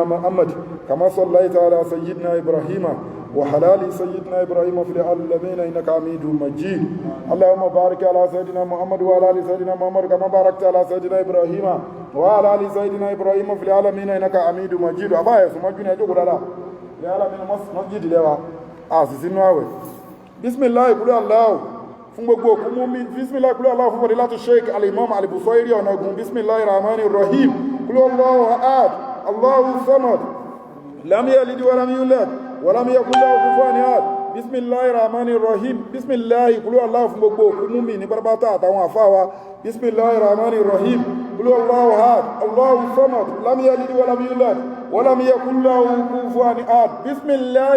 محمد كما صليت على سيدنا إبراهيم وعلى آل سيدنا إبراهيم في العالمين إنك حميد مجيد اللهم بارك على سيدنا محمد وعلى آل سيدنا محمد كما باركت على سيدنا إبراهيم وعلى آل سيدنا إبراهيم في العالمين إنك حميد مجيد أبا يسمع جوني أجوك دادا العالمين مسجد لوا آسسين نواوي بسم الله يقول الله fún gbogbo òkú mú mi bísmìlá kúrò aláwọ̀ fún bọ̀dí láti sheik al-imam al-Busairi ọ̀nà ogun bísmìlá rahmanir rahim kúrò Allahu ahad Allahu samad lam yalid wa lam yulad wa lam yakul lahu kufuwan ahad bísmìlá rahmanir rahim bísmìlá kúrò aláwọ̀ fún gbogbo òkú mú mi ní bárbátà àtàwọn àfáwa bísmìlá rahmanir rahim kúrò Allahu ahad Allahu samad lam yalid wa lam yulad wa lam yakul lahu kufuwan ahad bísmìlá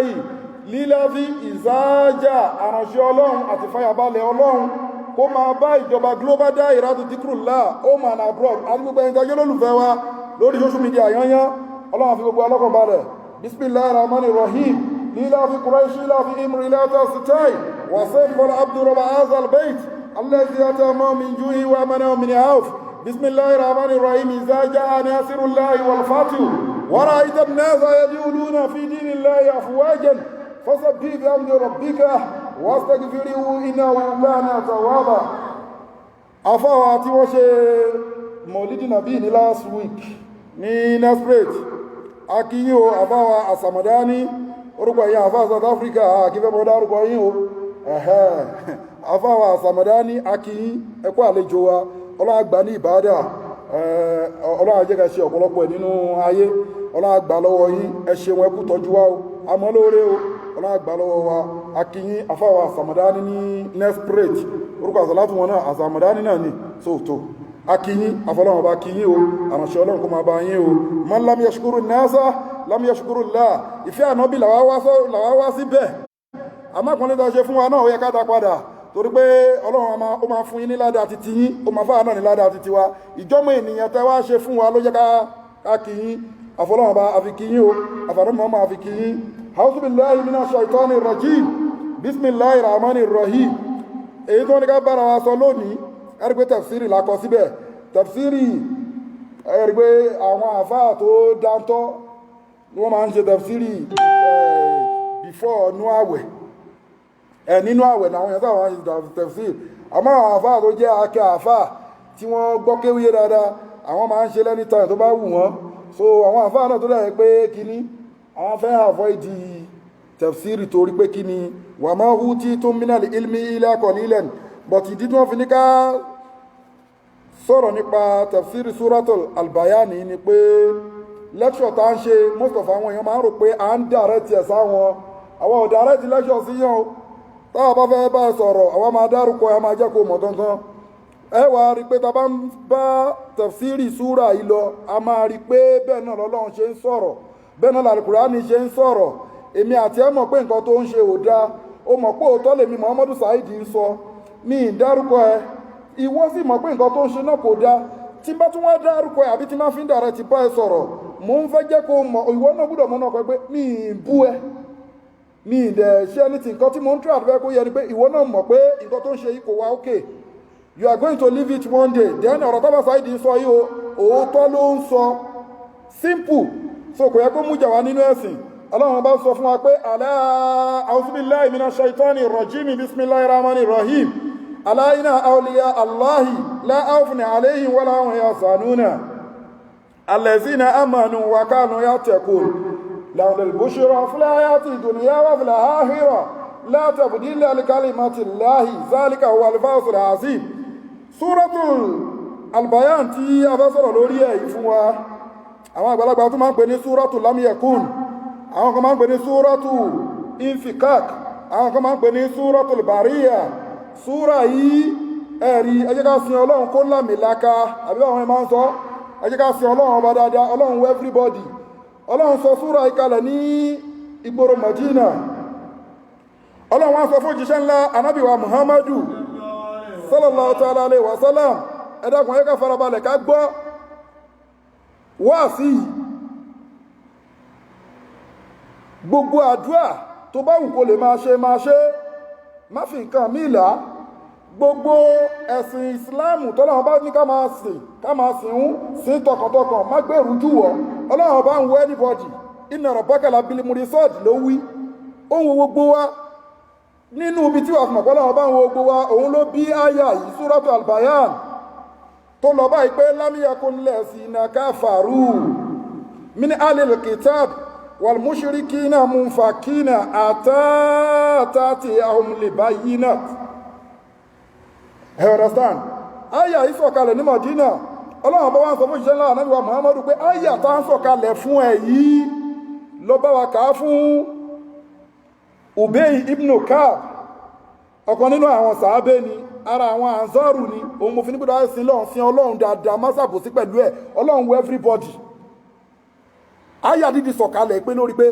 líláfí ìzáájá àránṣẹ́ ọlọ́run àti fàyàbalẹ̀ ọlọ́run kó máa bá ìjọba global dahiratu dhikrullah home and abroad àti gbogbo ẹni tẹ́jọ́ lólùfẹ́ wa lórí social media yányán ọlọ́run fi gbogbo alọ́kàn balẹ̀ bismillahir rahmanir rahim líláfí quraishi líláfí imri láta sitai wà sẹ́fọ́lá abdurrahman azal bait allazi atama min juhi wa amana min auf bismillahir rahmanir rahim ìzáájá nasirullahi wal fatih wa ra'aita an-nasa yadkhuluna fi dinillahi afwajan فسبح بحمد ربك واستغفره انه كان توابا afawa tí wọ́n ṣe Maulidi Nabi ní last week ní Nasrate akiyin o afawa Asamadani orúkọ yín afawa South Africa akífẹ́ mọ́ dárúkọ yín o afawa Asamadani akiyin ẹ kú àlejò wa Ọlọ́run àgbà ní ìbádà Ọlọ́run jẹ́ ká ṣe ọ̀pọ̀lọpọ̀ nínú ayé Ọlọ́run àgbà lọ́wọ́ yín ẹ ṣeun ẹ kú tọ́jú wa o àmọ́ lóore o Ọlọ́run àgbà lọ́wọ́ wa akíyín afáwà Asamadani ní Nasrate orúkọ àsàlátù wọn náà Asamadani náà ní sóòtò akíyín afọlọ́wọ́n bá kíyín o àránṣẹ́ Ọlọ́run kó máa bá yín o man lam yashkuru nasa lam yashkuru Allah ìfẹ́ ànábì làwá wá síbẹ̀ àmọ́ kan lẹ́ta ṣe fún wa náà ó yẹ ká dá padà torí pé Ọlọ́run ó máa fún yín ní ládàá titi yín ó máa fáà náà ní ládàá titi wa ìjọ́mọ̀ ènìyàn tẹ́ wá ṣe fún wa ló jẹ́ ká kíyín afọlọ́wọ́n bá àfikíyín o àfàdánmọ́ máa àfikíyín أعوذ بالله من الشيطان الرجيم بسم الله الرحمن الرحيم èyí tó ní ká bára wa sọ lónìí ẹ̀rí pé tafsiri la kọ síbẹ̀ tafsiri ẹ̀rí pé àwọn àfáà tó dáńtọ́ wọ́n máa ń ṣe tafsiri before nínú àwẹ̀ náà wọ́n yẹn sáwọn ṣe tafsiri àmọ́ àwọn àfáà tó jẹ́ akẹ́ àfáà tí wọ́n gbọ́ kéwúyé dáadáa àwọn máa ń ṣe lẹ́ni tán tó bá wù wọ́n so àwọn àfáà náà tó dẹ̀ pé kíní àwọn fẹ́ avoid tafsiri torí pé kí ni wà máa hú tí tó minal ilmi illa qalilan but ìdí tí wọ́n fi ní ká sọ̀rọ̀ nípa tafsiri suratul albayani ni pé lecture tá ń ṣe most of àwọn èèyàn máa ń rò pé à ń direct ẹ̀ sáwọn àwọn ò direct lecture sí yàn táwọn bá fẹ́ bá sọ̀rọ̀ àwọn máa dárúkọ ẹ máa jẹ́ kó mọ̀ gangan ẹ wá rí pé tá bá ń bá tafsiri súra yìí lọ a máa rí pé bẹ́ẹ̀ náà lọ́lọ́run ṣe ń sọ̀rọ̀ bẹ́ẹ̀ náà l'Al-Qur'ani ṣe ń sọ̀rọ̀ èmi àti ẹ mọ̀ pé nǹkan tó ń ṣe ò dáa ó mọ̀ pé òótọ́ lèmi Muhammadu Saheed ń sọ ní ìdárúkọ ẹ ìwọ sì mọ̀ pé nǹkan tó ń ṣe náà kò dáa tí bá tún wá dárúkọ ẹ àbí tí máa fi ń dàrẹ́ ti bá ẹ sọ̀rọ̀ mò ń fẹ́ jẹ́ kó mọ̀ ìwọ náà gbọ́dọ̀ mọ̀ náà pé mi ì bú ẹ mi ì dẹ̀ ṣe ní ti nǹkan tí mo ń try àdúrà kó yẹ ni pé ìwọ náà mọ̀ pé nǹkan tó ń ṣe yìí kò wá okay you are going to leave it one day then ọ̀rọ̀ tábà Saheed ń sọ yìí òótọ́ ló ń sọ simple so kò yẹ kó mú jà wá nínú ẹ̀sìn Ọlọ́run bá sọ fún wa pé alá a'udhu billahi minash shaitani rajim bismillahir rahmanir rahim alá inna awliya Allahi la khawfun alayhim wa la hum yahzanuna allazina amanu wa kanu yattaqun lahumul bushra fil hayati dunya wa fil akhirah la tabdila li kalimati Allahi zalika huwal fawzul azim suratul albayan tí a bá sọ̀rọ̀ lórí ẹ̀ fún wa àwọn àgbàlagbà tó máa ń pè ní súrọ́tù lam yakun àwọn kan máa ń pè ní súrọ́tù infikak àwọn kan máa ń pè ní súrọ́tù bàríyà súrà yìí ẹ̀rí ẹ jẹ́ ká sin Ọlọ́run kó lámìláka àbí àwọn ẹmà ń sọ ẹ jẹ́ ká sin Ọlọ́run ọba dáadáa Ọlọ́run wẹ́ everybody Ọlọ́run sọ súrà ìkalẹ̀ ní ìgboro Madina Ọlọ́run wá sọ fún òjíṣẹ́ ńlá Ànábì wa Muhammadu sallallahu ta'ala alaihi wa sallam ẹ dákun ẹ ká farabalẹ̀ ká gbọ́ wá sí gbogbo àdúà tó bá wù kó lè máa ṣe má fi nǹkan míì là gbogbo ẹ̀sìn ìsìláàmù tọ́lọ́run bá ní ká máa sìn tọkàntọkàn má gbèrú jùwọ́ ọlọ́run bá ń wo anybody inna rabbaka labil mursad ló wí ó ń wo gbogbo wa nínú ibi tí wà fún ọ̀pọ̀lọ́run bá ń wo gbogbo wa òun ló bí àyà yìí súratu al-bayan tó lọ báyìí pé lam yakun lazina kafaru min ahlil kitab wal mushrikina munfakina atatiyahum libayinat. You understand? Aya yìí sọ̀kalẹ̀ ní Madina. Ọlọ́run bá wá ń sọ fún ìṣẹ́ ńlá Ànábì wa Muhammadu pé aya tá ń sọ̀kalẹ̀ fún ẹ yìí ló bá wa kà fún Ubay ibn Ka'b. Ọ̀kan nínú àwọn sàábé ni, ara àwọn Ansaru ni, òun mo fi ní gbọ́dọ̀ sin lọ́run sin Ọlọ́run dáadáa, má ṣàbòsí pẹ̀lú ẹ̀, Ọlọ́run wo everybody. Aya dídí sọ̀kalẹ̀ pé lórí pé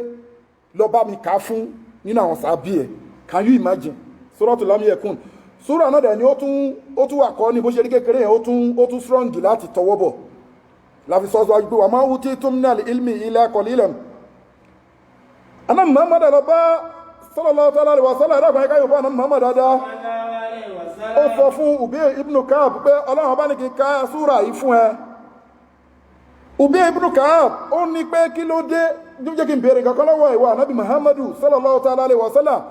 lọ bá mi kà fún nínú àwọn sàábé ẹ̀. Can you imagine? Suratul Lam Yakun. Súra náà dẹ̀ ni ó tún wà kọ́ ní bó ṣe rí kékeré yẹn ó tún strong láti tọwọ́ bọ̀ láfi sọ́sọ́ wájú pé wà máa wú tí tún ní ilmi illa qalilan. Aná Muhammad lọ bá sallallahu ta'ala alaihi wa sallam ẹ̀dàkùn ẹ̀ká yóò bá aná Muhammad dáadáa ó sọ fún Ubay ibn Ka'b pé Ọlọ́run bá ní kí ká súra yìí fún ẹ. Ubay ibn Ka'b ó ní pé kí ló dé jẹ́ kí n bèèrè kankan lọ́wọ́ ìwà Ànábì Muhammadu sallallahu ta'ala alaihi wa sallam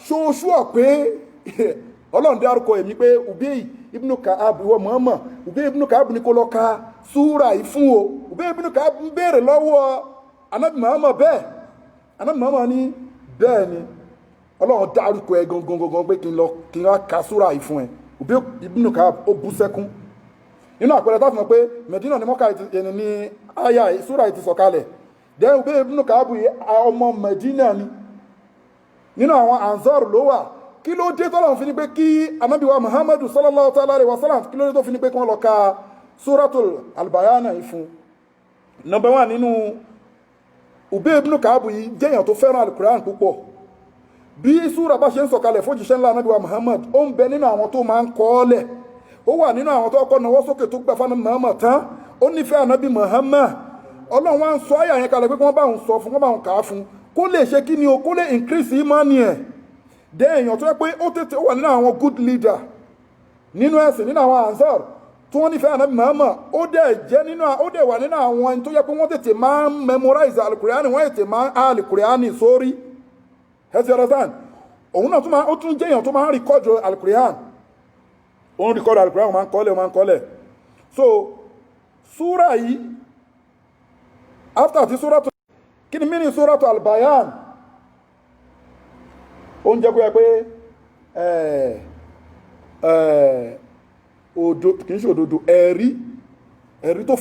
ṣoṣù ọ̀pẹ́ Ọlọ́run dárúkọ èmi pé Ubay ibn Ka'b ìwọ Muhammad Ubay ibn Ka'b ní kó lọ ka súra yìí fún o. Ubay ibn Ka'b ń béèrè lọ́wọ́ Ànábì Muhammad bẹ́ẹ̀ Ànábì Muhammad ní bẹ́ẹ̀ ni Ọlọ́run dárúkọ ẹ gangan pé kí n lọ ka súra yìí fún ẹ. Ubay ibn Ka'b ó bú sẹ́kún nínú àpẹẹrẹ táwọn pé Medina ni Mọ́kà ẹni ní àyà súra yìí ti sọ̀kalẹ̀ dẹ́ Ubay ibn Ka'b ọmọ Medina ni nínú àwọn Ansar ló wà. Kí ló dé tọ́lọ̀ fi ní pé kí Ànábì wa Muhammadu sallallahu ta'ala alaihi wa sallam kí ló dé tó fi ní pé kí wọ́n lọ ka Suratul al-Bayana yìí fún. Number 1 nínú Ubay ibn Ka'b yìí jẹ́yàn tó fẹ́ràn al-Qur'an púpọ̀. Bí súra bá ṣe ń sọ̀kalẹ̀ fún òjíṣẹ́ ńlá Ànábì wa Muhammad ó ń bẹ nínú àwọn tó máa ń kọ́ọ́lẹ̀. Ó wà nínú àwọn tó kọ́ nawọ́ sókè tó gbà fún Muhammad tán ó nífẹ̀ẹ́ Ànábì Muhammad. Ọlọ́run wá ń sọ àyà yẹn kalẹ̀ pé kí wọ́n bá òun sọ fún wọ́n bá òun kà á fún kó lè ṣe kí ni o kó lè increase imani ẹ̀. Dé èèyàn tó yẹ pé ó tètè wà nínú àwọn good leader nínú ẹ̀sìn nínú àwọn Ansar tí wọ́n nífẹ̀ẹ́ Ànábì Muhammad ó dẹ̀ wà nínú àwọn ẹni tó yẹ pé wọ́n tètè máa ń memorize alukurani wọ́n tètè máa ń alukurani sórí ẹ̀sìn understand òun náà ó tún jẹ́ èèyàn tó máa ń record alukurani òun record alukurani máa ń kọ́lẹ̀ so súra yìí after ti súra tó kí ni mini súra tó al-Bayan ó ń jẹ́ kó yẹ pé kì í ṣe òdodo ẹ̀rí tó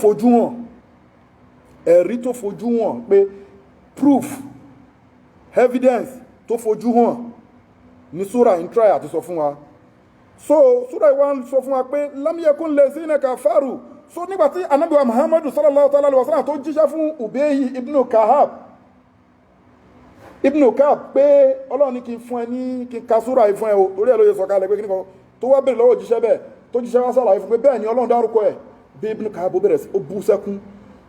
fojú hàn pé proof evidence tó fojú hàn ní súra ń try àti sọ fún wa so súra ìwà sọ fún wa pé lam yakun lazina kafaru so nígbàtí Ànábì wa Muhammadu sallallahu alaihi wa sallam tó jíṣẹ́ fún Ubay ibn Ka'b pé Ọlọ́run ní kí n fún ẹ ní kí n ka súra yìí fún ẹ o torí ẹ ló yẹ sọ̀kalẹ̀ pé kí nìkan tó wá bèèrè lọ́wọ́ òjíṣẹ́ bẹ́ẹ̀ tó jíṣẹ́ wá sàlàyé fún pé bẹ́ẹ̀ ni Ọlọ́run dárúkọ ẹ̀ bí ibn Ka'b ó bẹ̀rẹ̀ sí ó bú sẹ́kún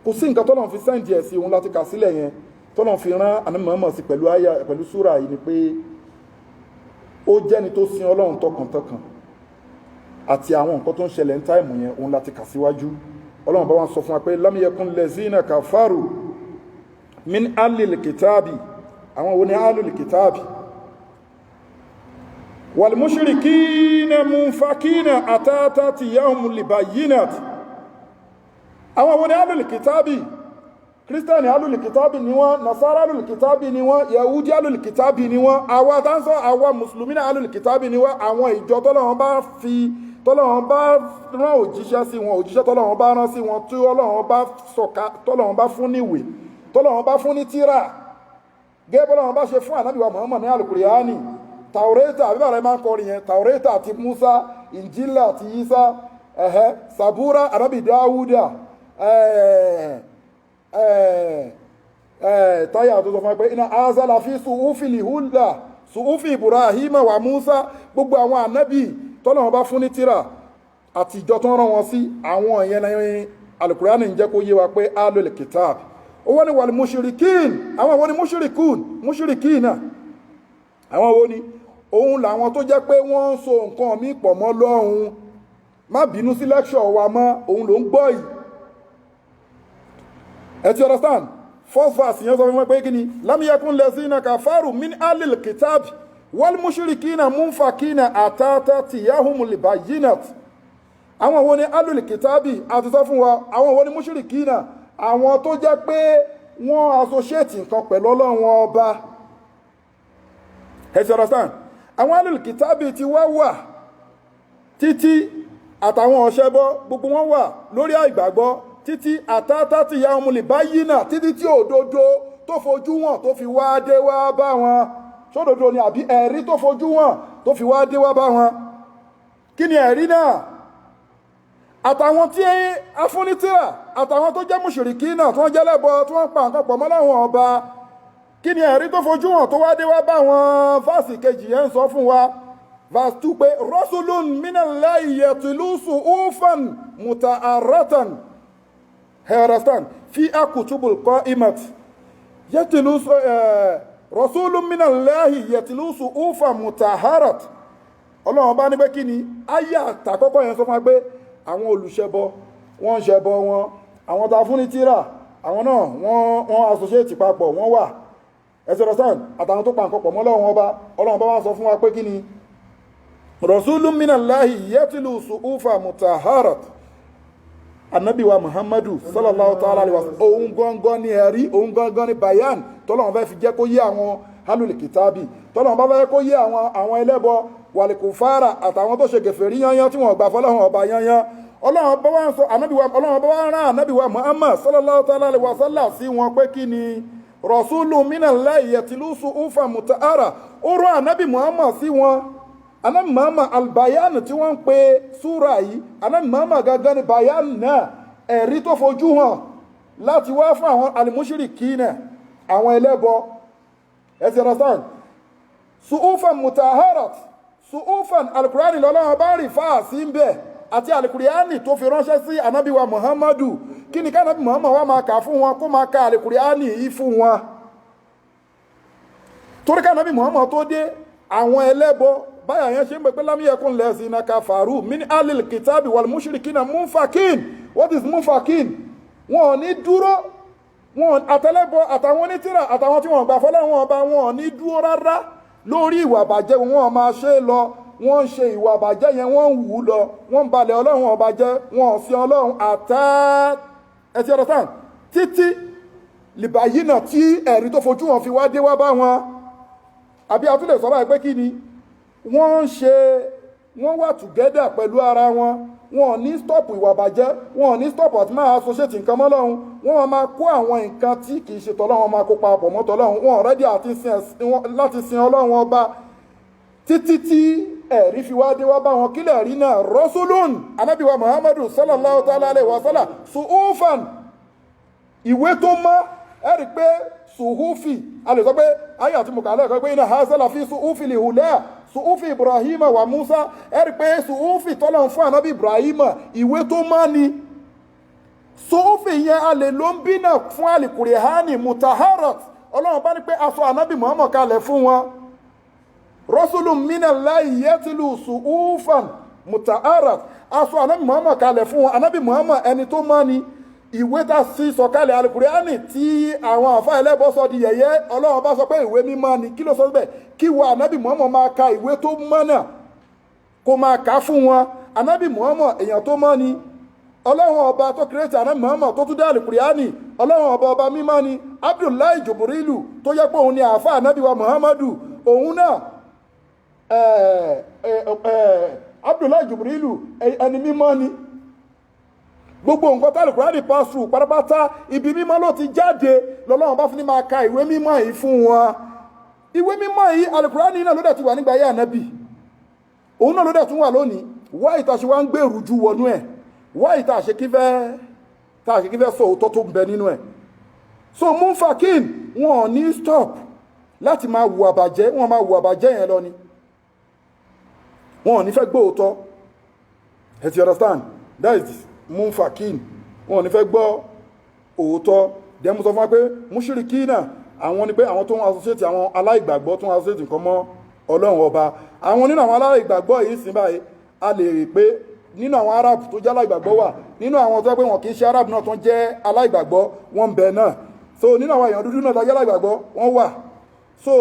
kò sí nǹkan tọ́lọ́run fi sẹ́ǹdì ẹ̀ sí òun láti kà sílẹ̀ yẹn tọ́lọ́run fi rán Ànábì Muhammad sí pẹ̀lú súra yìí ni pé ó jẹ́ni tó sin Ọlọ́run tọkàntọkàn àti àwọn nǹkan tó ń ṣẹlẹ̀ ní táìmù yẹn òun láti kà síwájú Ọlọ́run bá wọn sọ fún wa pé lam yakun lazina kafaru min alil kitabi àwọn wo ni alul kitabi wal mushrikina munfakina atatiyahum libayinat àwọn wo ni alul kitabi Christian alul kitabi ni wọ́n Nasara alul kitabi ni wọ́n Yahudi alul kitabi ni wọ́n àwa tanso àwa Mùsùlùmí alul kitabi ni wọ́n àwọn ìjọ t'Ọlọ́run bá rán òjíṣẹ́ sí wọn òjíṣẹ́ t'Ọlọ́run bá rán sí wọn tí t'Ọlọ́run bá fún níwèé t'Ọlọ́run bá fún ní tírà gẹ́gẹ́ Ọlọ́run bá ṣe fún Ànábì wa Muhammad ní Al-Qur'ani Taureta àbíbà rẹ̀ máa ń kọrin yẹn Taureta àti Musa Injila àti Isa Sabura Ànábì Dáúdà táyà tó sọ fún pé iná azala fi suhufi lihula suhufi Ibrahima wa Musa gbogbo àwọn ànábì t'Ọlọ́run bá fún ní tírà àti ìjọ tó rán wọn sí àwọn ìyẹn ní Al-Qur'ani ń jẹ́ kó yé wa pé alul kitab ó wọ́n ni wal mushrikin àwọn wọ́n ni mushrikun náà àwọn wọ́n ni òun làwọn tó jẹ́ pé wọ́n ń so nǹkan míì pọ̀ mọ́ Ọlọ́run. Má bínú sí lecture wa mọ́, òun ló ń gbọ́ yìí. Ẹ ti understand? First verse yẹn sọ fún mi pé kí ni? Lam yakun lazina kafaru min alil kitab wal mushrikina munfakina atata tiyahumul bayyinat. Àwọn wo ni alil kitabi? A ti sọ fún wa, àwọn wo ni mushrikina? Àwọn tó jẹ́ pé wọ́n associate nǹkan pẹ̀lú Ọlọ́run ọba. Ẹ ti understand? Àwọn alil kitabi ti wá wà títí àtàwọn ọ̀ṣẹ́bọ gbogbo wọn wà lórí àìgbàgbọ́ títí àtàtà tí ya ọmọ lè bá yí náà títí tí òdodo tó fojú wọn tó fi wá dé wá bá wọn. Ṣódodo ni àbí ẹ̀rí tó fojú wọn tó fi wá dé wá bá wọn. Kí ni ẹ̀rí náà? Àtàwọn tí afúnitìrà àtàwọn tó jẹ́ mùṣìríkí náà tó ń jẹ́lẹ́bọ tí wọ́n pa nǹkan pọ̀ mọ́ láwọn ọba. Kí ni ẹ̀rí tó fojú wọn tó wá dé wá bá wọn? Fásì kejì yẹn ń sọ fún wa. Verse 2 pé Rasulun minallahi yatlu suhufan muta'arratan. Understand? Fi akutubul qa'imat. Yatlu Rasulun minallahi yatlu suhufan mutahharat. Ọlọ́run bá ní pé kí ni? Aya àkọ́kọ́ yẹn sọ fún wa pé àwọn olùṣẹbọ, wọ́n ń ṣẹbọ wọn. Àwọn tá fún ní tírà, àwọn náà wọ́n associate papọ̀, wọ́n wà. Understand? Àtàwọn tó pa nǹkan pọ̀ mọ́ Ọlọ́run bá wá sọ fún wa pé kí ni? Rasulun minallahi yatlu suhufa mutahharat. Ànábì wa Muhammadu sallallahu ta'ala alaihi wasallam òun gangan ni ẹ̀rí, òun gangan ni bayan tọ́lọ́run fẹ́ fi jẹ́ kó yé àwọn alul kitabi, tọ́lọ́run bá fẹ́ kó yé àwọn ẹlẹ́bọ wal kufara àtàwọn tó ṣe kèfèrí yanyan tí wọ́n gbà fọ́lọ́run ọba yanyan. Ọlọ́run bá wá sọ Ọlọ́run bá wá rán Ànábì wa Muhammad sallallahu ta'ala alaihi wasallam sí wọn pé kí ni? Rasulun minallahi yatlu suhufa mutahharat. Ó rán Ànábì Muhammad sí wọn. Ànábì Muhammad al-bayan tí wọ́n ń pe súra yìí, Ànábì Muhammad gangan ni bayan náà, ẹ̀rí tó fojú hàn láti wá fún àwọn al-mushrikina, àwọn ẹlẹ́bọ. Ẹ ti understand? Suhufan mutahharat, suhufan al-Qur'ani lọ́lọ́wọ́ bá rí fáà sí ń bẹ̀ àti al-Qur'ani tó fi ránṣẹ́ sí Ànábì wa Muhammadu. Kí ni ká Ànábì Muhammad wá máa kà fún wọn kó máa ka al-Qur'ani yìí fún wọn? Torí ká Ànábì Muhammad tó dé, àwọn ẹlẹ́bọ báyà yẹn ṣe ń pè lam yakun lazina kafaru min alil kitabi wal mushrikina munfakin. What is munfakin? Wọn ò ní dúró, wọn àtẹlẹ́bọ àtàwọn onítìrà àtàwọn tí wọ́n gbà fọ́lọ́run ọba wọn ò ní dúró rárá lórí ìwà bàjẹ́ wọn máa ṣe lọ. Wọ́n ń ṣe ìwà bàjẹ́ yẹn, wọ́n ń wù lọ, wọ́n ń balẹ̀ Ọlọ́run ọba jẹ́, wọn ò sí Ọlọ́run ẹ ti understand? Títí lìbàyínà tí ẹ̀rí tó fojú wọn fi wá dé wá bá wọn. Àbí a tún lè sọ báyìí pé kí ni? Wọ́n wà together pẹ̀lú ara wọn. Wọn ò ní stop ìwà bàjẹ́, wọn ò ní stop àti máa associate nǹkan mọ́ Ọlọ́run. Wọ́n máa kó àwọn nǹkan tí kìí ṣe tọ́lọ́run, máa kó papọ̀ mọ́ tọ́lọ́run. Wọn ready láti sin Ọlọ́run ọba títí tí ẹ̀rí fi wá dé wá bá wọn. Kílẹ̀ rí náà? Rasulun, Ànábì wa Muhammadu sallallahu ta'ala alaihi wa sallam, suhufan, ìwé tó mọ́. Ẹ̀rí pé suhufi, a lè sọ pé ayé àti mùkàlẹ́ ẹ̀kọ́ pé iná hazala fi suhufi li hula suhufi Ibrahima wa Musa. Ẹ̀rí pé suhufi tọ́lọ̀ fún Ànábì Ibrahima, ìwé tó mọ́ ni. Suhufi yẹn a lè ló ń bí náà fún al-Qur'ani mutahharat. Ọlọ́run bá ní pé aṣọ Ànábì Muhammad kalẹ̀ fún wọn. Rasulun minallahi yatlu suhufan mutahharat. Aṣọ Ànábì Muhammad kalẹ̀ fún wọn. Ànábì Muhammad ẹni tó mọ́ ni. Ìwé tá sí sọ̀kalẹ̀ al-Qur'ani tí àwọn àfáà ẹlẹ́bọ sọ di yẹ̀yẹ́, Ọlọ́run bá sọ pé ìwé mímọ́ ni. Kí ló sọ bẹ́ẹ̀? Kí wọ Ànábì Muhammad máa ka ìwé tó mọ́ náà kó máa kà fún wọn. Ànábì Muhammad èèyàn tó mọ́ ni. Ọlọ́run ọba tó kírètì Ànábì Muhammad tó tún dá al-Qur'ani, Ọlọ́run ọba mímọ́ ni. Abdullahi Jibrilu tó yẹ pé òun ni àfáà Ànábì wa Muhammadu, òun náà Abdullahi Jibrilu ẹni mímọ́ ni. Gbogbo nǹkan tí al-Qur'ani pass through pátápátá ibi mímọ́ ló ti jáde. Lọ́lọ́run bá fi ní máa ka ìwé mímọ́ yìí fún wọn. Ìwé mímọ́ yìí al-Qur'ani náà ló dẹ̀ ti wà nígbà ayé Ànábì, òun náà ló dẹ̀ tún wà lónìí. Wá ìtàṣe wá ń gbèrú ju wọnú ẹ̀, wá ìtàṣe kífẹ́ sọ òótọ́ tó ń bẹ nínú ẹ̀. So munfakin, wọn ò ní stop láti máa wù àbàjẹ́, wọn máa wù àbàjẹ́ yẹn lọ ni. Wọn ò ní fẹ́ gbọ́ òótọ́. You understand? That is munfakin. Wọn ò ní fẹ́ gbọ́ òótọ́. Dẹ́mu sọ fún wa pé mushrikina, àwọn ni pé àwọn tó ń associate àwọn aláìgbàgbọ́ tó ń associate nǹkan mọ́ ọlọ́run ọba. Àwọn nínú àwọn aláìgbàgbọ́ yìí sì báyìí a lè rí pé nínú àwọn Arab tó jẹ́ aláìgbàgbọ́ wà, nínú àwọn tó pé wọn kì í ṣe Arab náà tó jẹ́ aláìgbàgbọ́ wọn ń bẹ náà. So nínú àwọn èèyàn dúdú náà tó jẹ́ aláìgbàgbọ́ wọn wà. So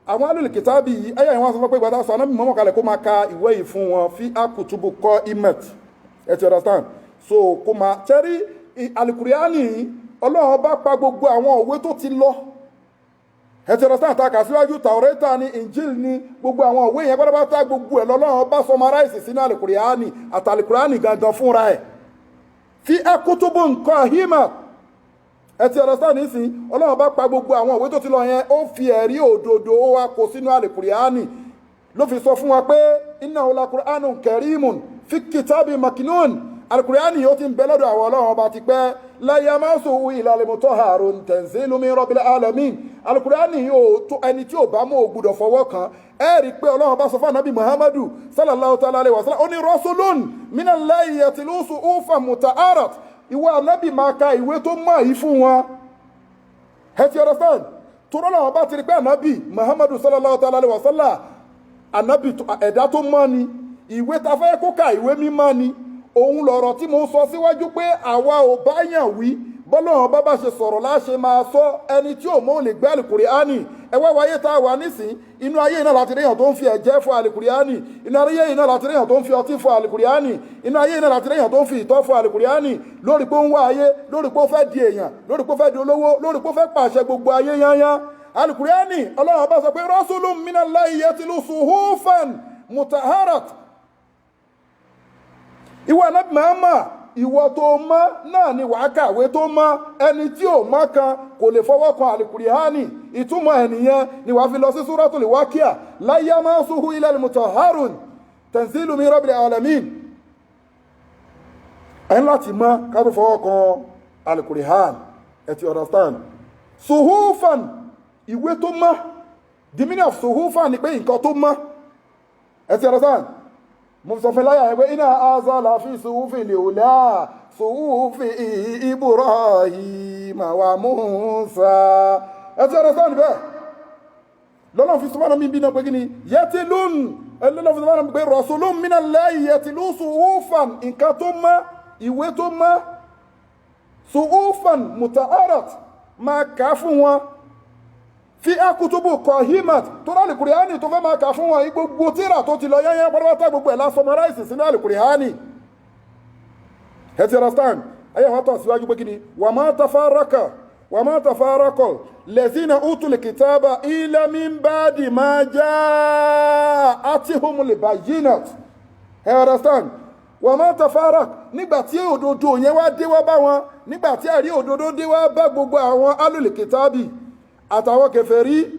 àwọn alul kitabi yìí ayé àwọn sọ pé gbàdá sọ Ànábì Muhammad kalẹ̀ kó máa ka ìwé yìí fún wọn fi akutubu kọ́ imet. Ẹ ti understand? So kó máa tẹ́rí Al-Qur'ani Ọlọ́run bá pa gbogbo àwọn òwe tó ti lọ. Ẹ ti understand? Ta kà síwájú Taurata ni Injil ni gbogbo àwọn òwe yẹn pátápátá gbogbo ẹ̀ lọ́lọ́run bá summarize sínú Al-Qur'ani àti Al-Qur'ani gangan fúnra ẹ̀. Fi akutubu nǹkan hima. Ẹ ti understand nísìn Ọlọ́run bá pa gbogbo àwọn òwe tó ti lọ yẹn ó fi ẹ̀rí òdodo ó wá kó sínú Al-Qur'ani ló fi sọ fún wa pé innahu la-Qur'anun karimun fi kitabin maknun. Al-Qur'ani ó ti ń bẹ lọ́dọ̀ àwọn Ọlọ́run ọba ti pẹ́ la yamassuhu illa al-mutahharun tanzilun min rabbil alamin. Al-Qur'ani yóò tó ẹni tí ò bá mú ò gbọ́dọ̀ fọwọ́ kan. Ẹ rí pé Ọlọ́run bá sọ fún Ànábì Muhammadu sallallahu ta'ala alaihi wasallam ó ní rasulun minallahi yatlu suhufan mutahharat. Ìwọ Ànábì máa ka ìwé tó mọ́ yìí fún wọn. Ẹ ti understand? Tó Ọlọ́run bá ti rí pé Ànábì Muhammadu sallallahu ta'ala alaihi wasallam Ànábì ẹ̀dá tó mọ́ ni, ìwé ta fẹ́ kó ka ìwé mímọ́ ni. Òun lọ̀rọ̀ tí mo sọ síwájú pé àwa ò bá yàn wí bọ́lọ́run bá ṣe sọ̀rọ̀ láṣẹ máa sọ ẹni tí ò mọ̀ lè gbé Al-Qur'ani. Ẹ wá wáyé tá a wà nísìn inú ayé iná láti ríyàn tó ń fi ẹ̀jẹ̀ fún Al-Qur'ani, inú ayé iná láti ríyàn tó ń fi ọtí fún Al-Qur'ani, inú ayé iná láti ríyàn tó ń fi ìtọ́ fún Al-Qur'ani lórí pé ó ń wá ayé, lórí pé ó fẹ́ di èèyàn, lórí pé ó fẹ́ di olówó, lórí pé ó fẹ́ pàṣẹ gbogbo ayé yányán. Al-Qur'ani Ọlọ́run bá sọ pé rasulun minallahi yatlu suhufan mutahharat. Ìwọ Ànábì Muhammad ìwọ tó mọ́ náà ni wàá kàwé tó mọ́, ẹni tí ò mọ́ kan kò lè fọwọ́ kan Al-Qur'ani. Ìtumọ̀ ẹnìyẹn ni wàá fi lọ sí Suratul Waqi'a la yamassuhu illa al-mutahharun tanzilun min rabbil alamin. Ẹni láti mọ́ ká tó fọwọ́ kan Al-Qur'ani. Ẹ ti understand? Suhufan ìwé tó mọ́, the meaning of suhufan ni pé nǹkan tó mọ́. Ẹ ti understand? Mo sọ fún láyà ẹgbẹ́ iná azala fi suhufi al-ula suhufi Ibrahim wa Musa. Ẹ ti understand bẹ́ẹ̀? Lọ́nà fi sọ́mọ́nà mi bí náà pé kí ni yatilun lọ́nà fi sọ́mọ́nà pé rasulun minallahi yatlu suhufan nǹkan tó mọ́, ìwé tó mọ́, suhufan mutahharat máa kà fún wọn. Fi akutubu qahimat tó rà Al-Qur'ani tó fẹ́ máa kà fún wọn gbogbo tírà tó ti lọ yányán pátápátá gbogbo ẹ̀ la summarize sínú Al-Qur'ani. Ẹ ti understand? Ayé wọn tọ̀ síwájú pé kí ni wa ma tafarraqa lazina utul kitaba illa min ba'di ma ja'atuhumul bayyinat. Ẹ understand? Wa ma tafarraqa nígbà tí òdodo yẹn wá dé wá bá wọn, nígbà tí ẹ̀rí òdodo dé wá bá gbogbo àwọn alul kitabi àtàwọn kèfèrí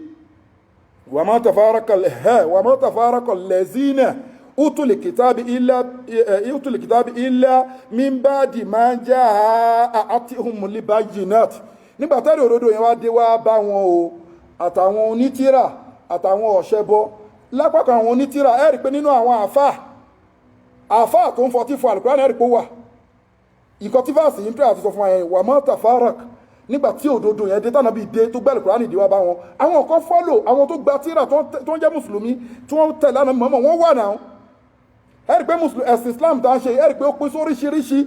wa ma tafarraqa allazina utul kitabi illa min ba'di ma ja'atuhumul bayyinat. Nígbà tí òdodo yẹn wá dé wá bá wọn o àtàwọn onítírà àtàwọn ọ̀ṣẹbọ lápákan àwọn onítírà ẹ rí pé nínú àwọn àfáà tó ń fọtí fún Al-Qur'ani ẹ rí pé wà ìkọ́ tí fásitì yìí ń tẹ́ àti sọ fún ẹ̀ wa ma tafarraqa nígbà tí òdodo yẹn dé tánàbí dé tó gbẹ́ Al-Qur'ani dé wá bá wọn àwọn kan fọ́lò àwọn tó gba tírà tó ń jẹ́ mùsùlùmí tí wọ́n tẹ̀lé Ànábì Muhammad wọ́n wà náà. Ẹ rí pé ẹ̀sìn Islam tá ń ṣe ẹ rí pé ó pín sóríṣiríṣi.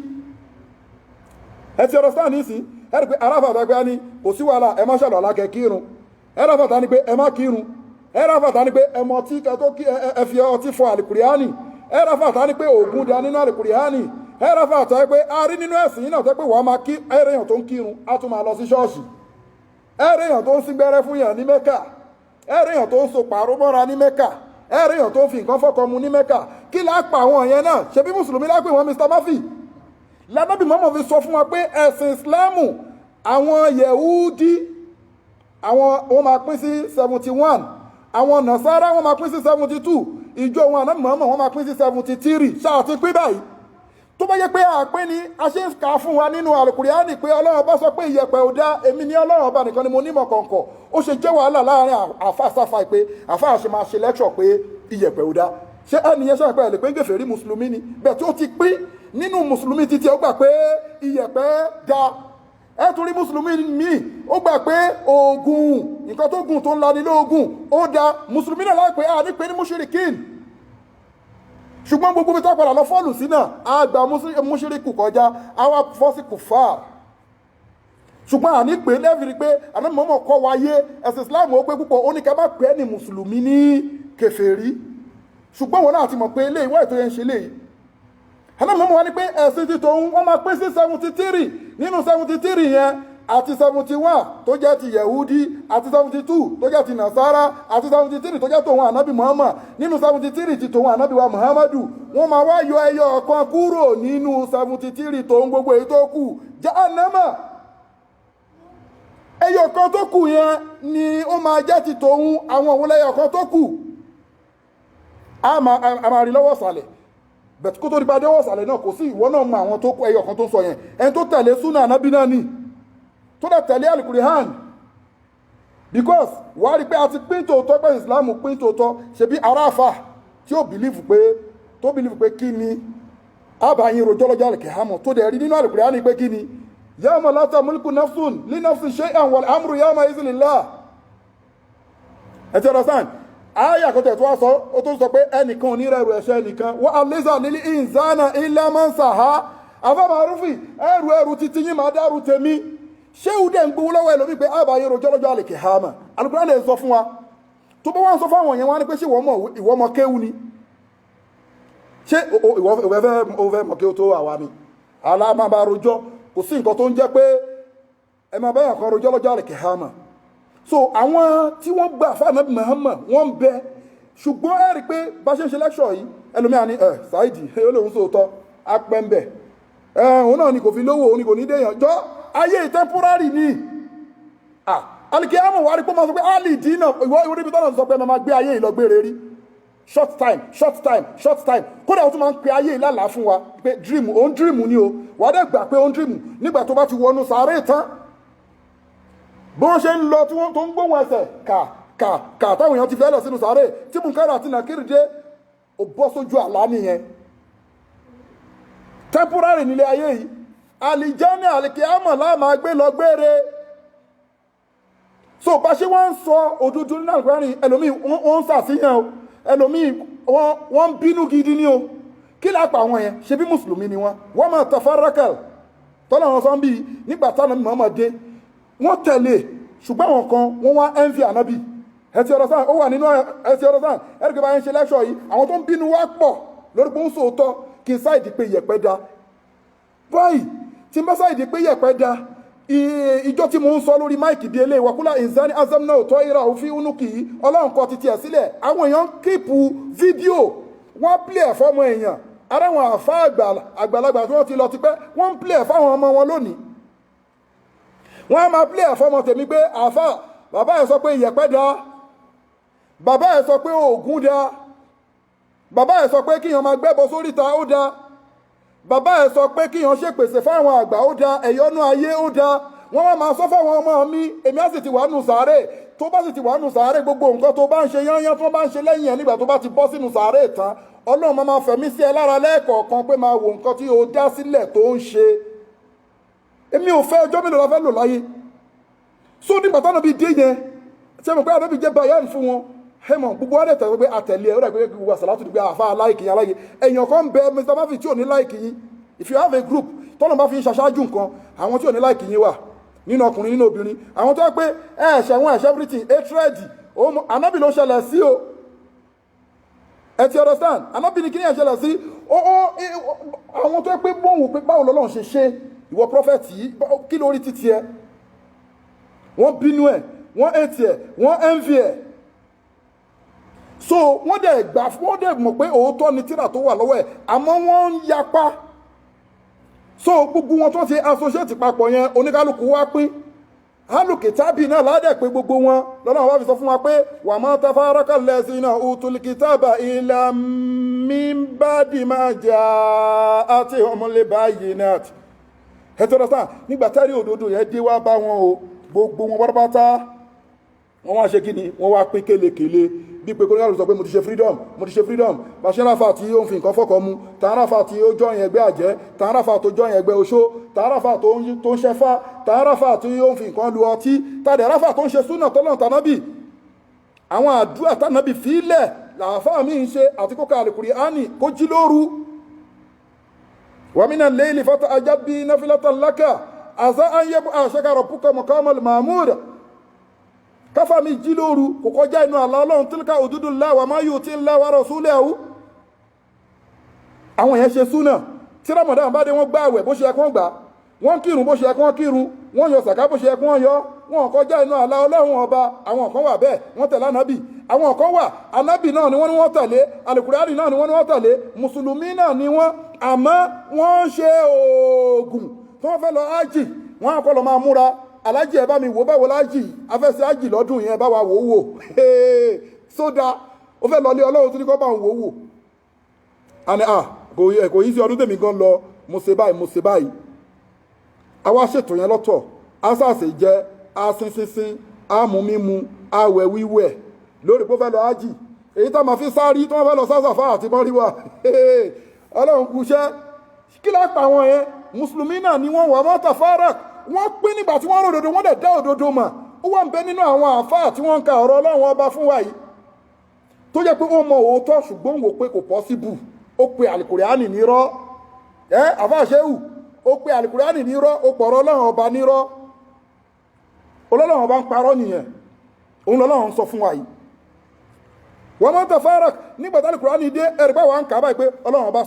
Ẹ ti understand nísìn ẹ rí pé aráfàtà pé a ní kò sí wàhálà ẹ má ṣàlọ́ alákẹ́ kírun, ẹ ráfàtà ní pé ẹ má kírun, ẹ ráfàtà ní pé ẹ mọ tí kẹ tó kí ẹ fi ọtí fọ Al-Qur'ani, ẹ ráfàtà ní pé ògùn da nínú Al-Qur'ani, ẹ ráfàtà pé a rí nínú ẹ̀sìn yìí náà tẹ́ pé wọ́n máa kí ẹ̀rẹ́yàn tó ń kírun á tún máa lọ sí ṣọ́ọ̀ṣì, ẹ̀rẹ́yàn tó ń sín gbẹ́rẹ́ fún yàn ní Mẹ́kà, ẹ̀rẹ́yàn tó ń so pàrọ̀ mọ́ra ní Mẹ́kà, ẹ̀rẹ́yàn tó ń fi nǹkan fọ́kọ mu ní Mẹ́kà. Kí lápá àwọn yẹn náà ṣe bí mùsùlùmí lápè wọn Mr. Murphy. L'Ànábì Muhammad fi sọ fún wa pé ẹ̀sìn Ìsìláàmù àwọn Yẹ̀húdí àwọn wọn máa pín sí 71, àwọn Nàsárà wọn máa pín sí 72, ìjọ wọn Ànábì Muhammad wọn máa pín sí 73. Ṣáà ti pín báyìí. Tó bá yẹ pé àpín ni a ṣe ń kà fún wa nínú Al-Qur'ani pé Ọlọ́run bá sọ pé ìyẹ̀pẹ̀ ò dá, èmi ní Ọlọ́run ọba nìkan ni mo nímọ̀ kọ̀ọ̀kọ̀. Ó ṣe jẹ́ wàhálà láàrin àfà sáfà pé àfà ṣe máa ṣe lecture pé ìyẹ̀pẹ̀ ò dá. Ṣé ẹnìyẹn ṣàpẹ́ lè pé ń gèfèrí mùsùlùmí ni bẹ́ẹ̀ tí ó ti pín nínú mùsùlùmí títí ó gbà pé ìyẹ̀pẹ̀ dá. ẹ tún rí mùsùlùmí míì ó gbà pé oògùn nǹkan tó gùn tó ń lani lóògùn ó da mùsùlùmí náà láìpẹ́ àdípẹ́ ní mushrikin ṣùgbọ́n gbogbo bí tápàdà lọ fọ́ọ̀lù sí náà àgbà mushriku kọjá àwa fọ́sí kùfàr ṣùgbọ́n ànípẹ́ lẹ́fìrí pé ànámọ́mọ́ kọ́ wáyé ẹ̀sìn Islam ó pé púpọ̀ ó ní ká má pẹ́ ní mùsùlùmí ní kèfèrí ṣùgbọ́n wọn náà ti mọ̀ pé ilé ìwọ́ ètò yẹn ṣe léyìí ànámọ́mọ́ wá ní pé ẹ̀sìn ti tòun wọ́n máa pín sí 73 nínú 73 yẹn àti 71 tó jẹ́ ti Yehudi àti 72 tó jẹ́ ti Nasara àti 73 tó jẹ́ tòun ànábì Muhammad nínú 73 ti tòun ànábì wa Muhammadu wọ́n máa wá yọ ẹyọ kan kúrò nínú 73 tòun gbogbo èyí tó kù Jahannama ẹyọ kan tó kù yẹn ni ó máa jẹ́ ti tòun àwọn òun lẹ́yọ kan tó kù a máa rí lọ́wọ́ sàlẹ̀ bẹ̀t kó tó di bá dé wọ́ sàlẹ̀ náà kò sí ìwọ náà mọ àwọn tó kù ẹyọ kan tó sọ yẹn ẹni tó tẹ̀lé súnà ànábì náà ni tó dẹ̀ tẹ̀lé Al-Qur'an because wàá rí pé a ti pín tòótọ́ pé Islam pín tòótọ́ ṣe bí aráàfà tí ó bìlífù pé kí ni àbáyín rojọ́ lọ́jọ́ àlùkìyámà tó dẹ̀ rí nínú Al-Qur'an pé kí ni yawma la tamliku nafsun li nafsin shay'an wal amru yawma idhin lillah ẹ ti understand aya kan tẹ̀ tó wá sọ ó tó sọ pé ẹnìkan ò ní rẹ̀rù ẹ̀ṣẹ̀ ẹnìkan wa alaysa lil insana illa man saha afámarúfì ẹrù títí yín máa dárú tèmi ṣé ó dẹ̀ ń gbowó lọ́wọ́ ẹlòmí pé àbáyé rojọ́ lọ́jọ́ àlùkìyámà Al-Qur'an lè sọ fún wa tó bá wá ń sọ fáwọn yẹn wá ní pé ṣé ìwọ mọ kéwú ni ṣé ìwọ fẹ́ mọ kéwú tó wà wá ni alámàbà rojọ́ kò sí nǹkan tó ń jẹ́ pé ẹ máa bẹ́yàn kan rojọ́ lọ́jọ́ àlùkìyámà so àwọn tí wọ́n gbà fáànà Muhammad wọ́n ń bẹ ṣùgbọ́n ẹ rí pé bá ṣe ń ṣe lẹ́ṣọ̀ yìí ẹlòmíà ní Saidi ó lóun sóòótọ́ apẹ́ńbẹ̀ òun náà ni kò fi lówó òun ni kò ní déyàn jọ ayé temporary ni àlùkìyámà wà rí pé máa sọ pé alì dínà ìwọ orí ibi tọ́nà sọ pé máa gbé ayé ìlọgbére rí short time kódà ó tún máa ń pe ayé ìlàlá fún wa pé dream ni o wà á dẹ̀ gbà pé ó ń dream nígbà tó bá ti wọnú sàárè tán bó ṣe ń lọ tí wọ́n tó ń gbóhùn ẹsẹ̀ kà táwọn èèyàn ti fẹ́ lọ sínú sàárè tí Munkar àti Nakir dé ó bọ́ sójú àlá nìyẹn temporary nílé ayé yìí àlìjánnà àlìkíyámà la máa gbé lọ gbére so bá ṣe wọ́n ń sọ òdodo nínú Al-Qur'an ẹlòmíì wọ́n ń ṣàfihàn o ẹlòmíì wọ́n ń bínú gidi ní o kí lápá àwọn yẹn ṣe bí mùsùlùmí ni wọ́n máa tafarrakal tọ́lá wọn sọ ń bí nígbà táwọn Muhammad dé wọ́n tẹ̀lé ṣùgbọ́n àwọn kan wọ́n wá envy ànábì ẹtì ọ̀rọ̀ sáà ó wà nínú ẹtì ọ̀rọ̀ sáà ẹ̀rìkẹ́ bá yẹn ṣe lẹ́ṣọ̀ yìí àwọn tó ń bínú wá pọ̀ lórí pé ó ń sòótọ́ kí n sáìdì pé yẹ̀pẹ̀ da báyìí tí n bá sáìdì pé yẹ̀pẹ̀ da ìjọ tí mo ń sọ lórí máìkì bí eléyìí wàkúlà ìzáni azamna òtọ́ ìra òfin unúkì yìí ọlọ́run kọ títí ẹ̀ sílẹ̀ àwọn èèyàn kíìpù fídíò wọ́n pìlẹ̀ ẹ̀ fọ́mọ èèyàn ara wọn àfa àgbàlagbà tí wọ́n ti lọ ti pẹ́ wọ́n ń pìlẹ̀ ẹ̀ fáwọn ọmọ wọn lónìí wọ́n á máa pìlẹ̀ ẹ̀ fọ́mọ tèmi pé àfa bàbá ẹ̀ sọ pé ìyẹ̀pẹ̀ da bàbá ẹ̀ sọ pé òògùn da bàbá ẹ̀ sọ pé kíyàn máa gbẹ́bọ sóríta ó da bàbá ẹ̀ sọ pé kíyàn ṣèpèsè fáwọn àgbà ó da ẹ̀yọ́nú ayé ó da wọ́n wá máa sọ fáwọn ọmọ mi èmi á sì ti wà nù sàárè tó bá sì ti wà nù sàárè gbogbo nǹkan tó bá ń ṣe yányán tó bá ń ṣe lẹ́yìn ẹ̀ nígbà tó bá ti bọ́ sínú sàárè tán ọlọ́run máa fẹ̀mí sí ẹ lára lẹ́ẹ̀kọ̀ọ̀kan pé máa wo nǹkan tí o dá sílẹ̀ tó ń ṣe èmi ò fẹ́ ọjọ́ mélòó la fẹ́ lò láyé so nígbà táwọn bí dé yẹn ṣe mọ̀ pé àdébí jẹ́ bayan fún wọn hẹ́mọ̀ gbogbo wa dẹ̀ tẹ̀wé pé àtẹ̀lé ẹ̀ ó dàgbé gbogbo àsàlátù gbé àfa aláìkì yín aláìkì èèyàn kan bẹ Mr. Mafi tí ò ní láìkì yín if you have a group tọ́nà bá fi ń ṣaṣáájú nǹkan àwọn tí ò ní láìkì yín wà nínú ọkùnrin nínú obìnrin àwọn tó pé ẹ̀ṣẹ̀ wọn ẹ̀ṣẹ̀ everything hatred anábì ló ṣẹlẹ̀ sí o ẹ ti understand anábì ní kí ní ẹ̀ ṣẹlẹ̀ sí àwọn tó pé bóun pé báwo lọ́lọ́run ṣe ṣe ìwọ prophet yìí kí lórí títí ẹ wọ́n bínú ẹ̀ wọ́n hate ẹ̀ wọ́n envy ẹ̀ so wọ́n dẹ̀ mọ̀ pé òótọ́ ni tírà tó wà lọ́wọ́ ẹ̀ àmọ́ wọ́n ń yapa so gbogbo wọn tó ti associate papọ̀ yẹn oníkálukú wá pín alùkìtàbì náà ládẹ̀ pé gbogbo wọn lọ́nà wá fi sọ fún wa pé wà má tafaraka allazina utul kitaba illa min ba'di ma ja'atuhumul bayyinat ẹ̀tọ́rọ̀ sáà nígbà tẹ́rí òdodo yẹn dé wá bá wọn o gbogbo wọn pátápátá wọ́n wá ṣe kí ni wọ́n wá pín kélekèle bí pé kóníkàlù sọ pé mo ti ṣe freedom bàṣẹ́ ráfà tí ó ń fi nǹkan fọ́kọ mu tàn ráfà tí ó jọyìn ẹgbẹ́ àjẹ́ tàn ráfà tó jọyìn ẹgbẹ́ oṣó tàn ráfà tó ń ṣẹfá tàn ráfà tí ó ń fi nǹkan lu ọtí tàdé ráfà tó ń ṣe súnà tọ́lọ̀ tànábì àwọn àdúrà tànábì fílẹ̀ làáfà mi ń ṣe àti kókà Al-Qur'ani kó jí lóru wa mina al-layli fatahajjad bihi nafilatan laka asa an yab'athaka rabbuka maqaman mahmuda káfà mi jí lóru kò kọjá inú àlá Ọlọ́run tilka hududullah wa ma yuti Allah wa rasuluhu àwọn yẹn ṣe súnà tí Ramadan bá dé wọ́n gbààwẹ̀ bó ṣe yẹ kí wọ́n gbà wọ́n kírun bó ṣe yẹ kí wọ́n kírun wọ́n yọ sàká bó ṣe yẹ kí wọ́n yọ wọ́n kọjá inú àlá Ọlọ́run ọba àwọn kan wà bẹ́ẹ̀ wọ́n tẹ̀lé ànábì àwọn kan wà ànábì náà ni wọ́n tẹ̀lé Al-Qur'ani náà ni wọ́n tẹ̀lé mùsùlùmí náà ni wọ́n àmọ́ wọ́n ṣe oògùn tí wọ́n fẹ́ lọ ájì wọ́n á kọ́ lọ máa múra alájì ẹ bá mi wò báwo lájì afẹ́sẹ̀ ájì lọ́dún yẹn bá wa wò wò sódà ó fẹ́ lọ lé Ọlọ́run tó ní kọ́ bá wò wò àní kò yí sí ọdún tèmi gan lọ mo ṣe báyìí àwa ṣètò yẹn lọ́tọ̀ asàṣe jẹ́ asínsínsín amúmímu awẹ̀ wíwẹ̀ lórí pé ó fẹ́ lọ ájì èyí tó máa fi sáárí tó wọ́n fẹ́ lọ sásàfà àti mọ́ríwá Ọlọ́run kúṣẹ́ kí lápá wọn yẹn mùsùlùmí náà ni wọ́n wà mọ́tà fárák wọ́n pín nígbà tí wọ́n ròdòdó wọ́n dẹ̀ dá òdodo mà ó wà ń bẹ nínú àwọn àfáà tí wọ́n ń ka ọ̀rọ̀ Ọlọ́run ọba fún wa yìí tó jẹ́ pé ó mọ òótọ́ ṣùgbọ́n wò pé kò pọ́síbù ó pe Al-Qur'ani nírọ́ àfáà ṣéwù ó pe Al-Qur'ani nírọ́ ó pọ̀rọ̀ Ọlọ́run ọba nírọ́ Ọlọ́run ọba ń parọ́ nìyẹn òun lọ́lọ́run sọ fún wa yìí wọ́n mọ́ tafarak nígbàtí Al-Qur'ani dé ẹ̀rìgbà wà ń kà báyìí pé Ọlọ́run ọba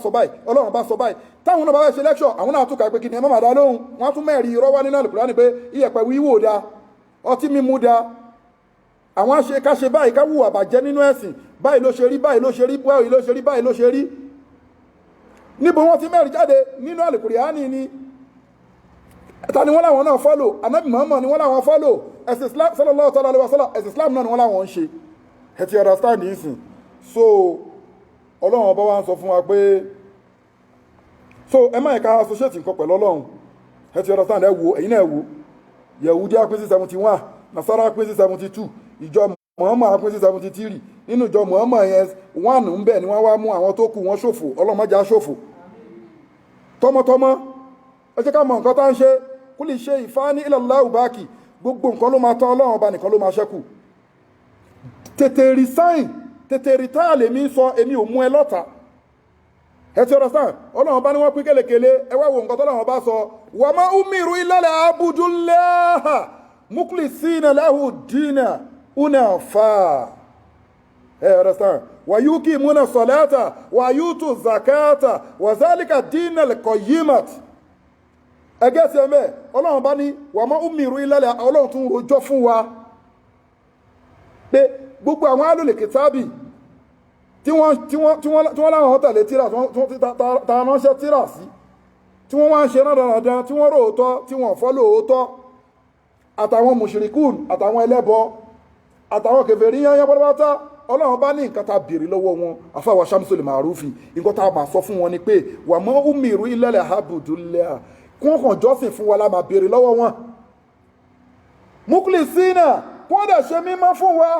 sọ báyìí táwọn náà bá ṣe lẹ́kṣọ̀ àwọn náà tún kà pé kí ni ẹ má máa dá lóhùn wọ́n tún mẹ́rin irọ́ wá nínú Al-Qur'ani pé iyẹ̀pẹ̀ wíwò da ọtí mímu da àwọn káṣe báyìí káwù àbàjẹ́ nínú ẹ̀sìn báyìí ló ṣe rí báyìí ló ṣe rí níbo wọ́n ti mẹ́rin jáde nínú Al-Qur'ani ni ta ni wọ́n láwọn náà fọ́lò Ànábì Muhammad ni wọ́n láwọn fọ́lò ẹ̀sìn Islam sallallahu alaihi wasallam ẹ̀sìn Islam náà ni wọ́n láwọn ń ṣe ẹ ti understand nísìn so Ọlọ́run ọba wa ń sọ fún wa pé so ẹ má ẹ̀ka associate nǹkan pẹ̀lú Ọlọ́run ẹ ti understand ẹ wo ẹ̀yin náà ẹ wo Yẹ̀húdí pín sí 71 Nasara pín sí 72 ìjọ Muhammad pín sí 73 nínú ìjọ Muhammad yẹn 1 ń bẹ ni wọ́n wá mú àwọn tó kù wọ́n ṣòfò Ọlọ́run má jẹ́ ṣòfò tọmọtọmọ ẹ jẹ́ ká mọ nǹkan tá ń ṣe kú lè ṣe ìfáání ilallahu báàkì gbogbo nǹkan ló máa tán Ọlọ́run ọba nìkan ló máa ṣẹ́kù tètè resign tètè retire lèmi sọ èmi ò mú ẹ lọ́ta ẹ ti understand Ọlọ́run bá ní wọ́n pín kélekèle ẹ wá wo nǹkan tọ́lọ́run bá sọ wa ma umiru illa liya'budullaha mukhlisina lahu dina unafa ẹ understand wa yuqimuna salata wa yutu zakata wa zalika dinul qayyimat ẹgẹ́ sí ẹmẹ́ Ọlọ́run bá ní wa ma umiru illa Ọlọ́run tún rojọ́ fún wa pé gbogbo àwọn alòlè kìtàbì tí wọ́n láwọn tẹ̀lé tíra ta ránṣẹ́ tíra sí tí wọ́n wá ń ṣe rándanrandan tí wọ́n róòtọ́ tí wọ́n fọ́lò òótọ́ àtàwọn mùṣìríkùn àtàwọn ẹlẹ́bọ àtàwọn kèfèrí yányán pátápátá Ọlọ́run bá ní nǹkan ta bèèrè lọ́wọ́ wọn afáwà Shamsul Ma'rufi nǹkan ta máa sọ fún wọn ni pé wa ma umiru illa liya'budullaha kí wọ́n kàn jọ́sìn fún wa la máa bèèrè lọ́wọ́ wọn mukhlisina kí wọ́n dẹ̀ ṣe mímọ́ fún wa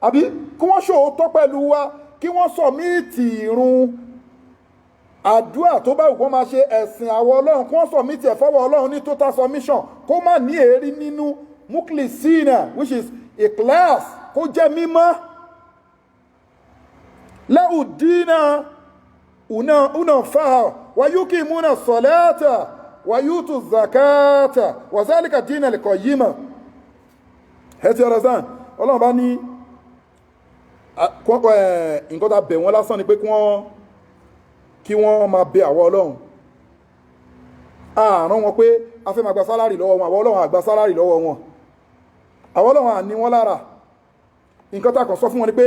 àbí kí wọ́n ṣòótọ́ pẹ̀lú wa kí wọ́n sọ̀míìtì ìrun àdúrà tó bá wùkọ́ máa ṣe ẹ̀sìn àwọ̀ Ọlọ́run kí wọ́n sọ̀míìtì ẹ̀fọ́wọ́ Ọlọ́run ní total submission kó má ní èrí nínú mukhlisina which is ikhlas kó jẹ́ mímọ́ lahu dina unafa wa yuqimuna salata wa yutu zakata wa zalika dinul qayyima ẹ ti understand Ọlọ́run bá ní nǹkan tá bẹ̀ wọ́n lásán ni pé kí wọ́n máa bẹ àwọ Ọlọ́run ààrùn wọn pé a fẹ́ máa gba sálárì lọ́wọ́ wọn àwọ Ọlọ́run àgbà sálárì lọ́wọ́ wọn àwọ Ọlọ́run àní wọn lára nǹkan tá kàn sọ fún wọn ni pé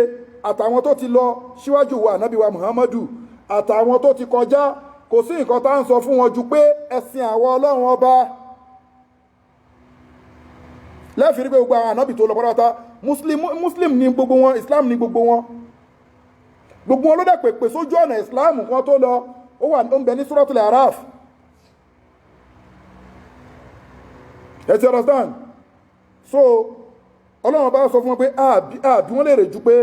àtàwọn tó ti lọ síwájú wa ànábì wa Muhammadu àtàwọn tó ti kọjá kò sí nǹkan tá ń sọ fún wọn ju pé ẹ̀sìn àwọ Ọlọ́run ọba lẹ́fìrí pé gbogbo àwọn ànábì tó lọ pátá muslim ní gbogbo wọn Islam ní gbogbo wọn ló dẹ̀ pèpè sójú ọ̀nà Islam kan tó lọ ó wà ń bẹ ní Suratul Araf ẹ ti understand so ọlọ́run bá sọ fún wọn pé àbí wọ́n lè rè ju pé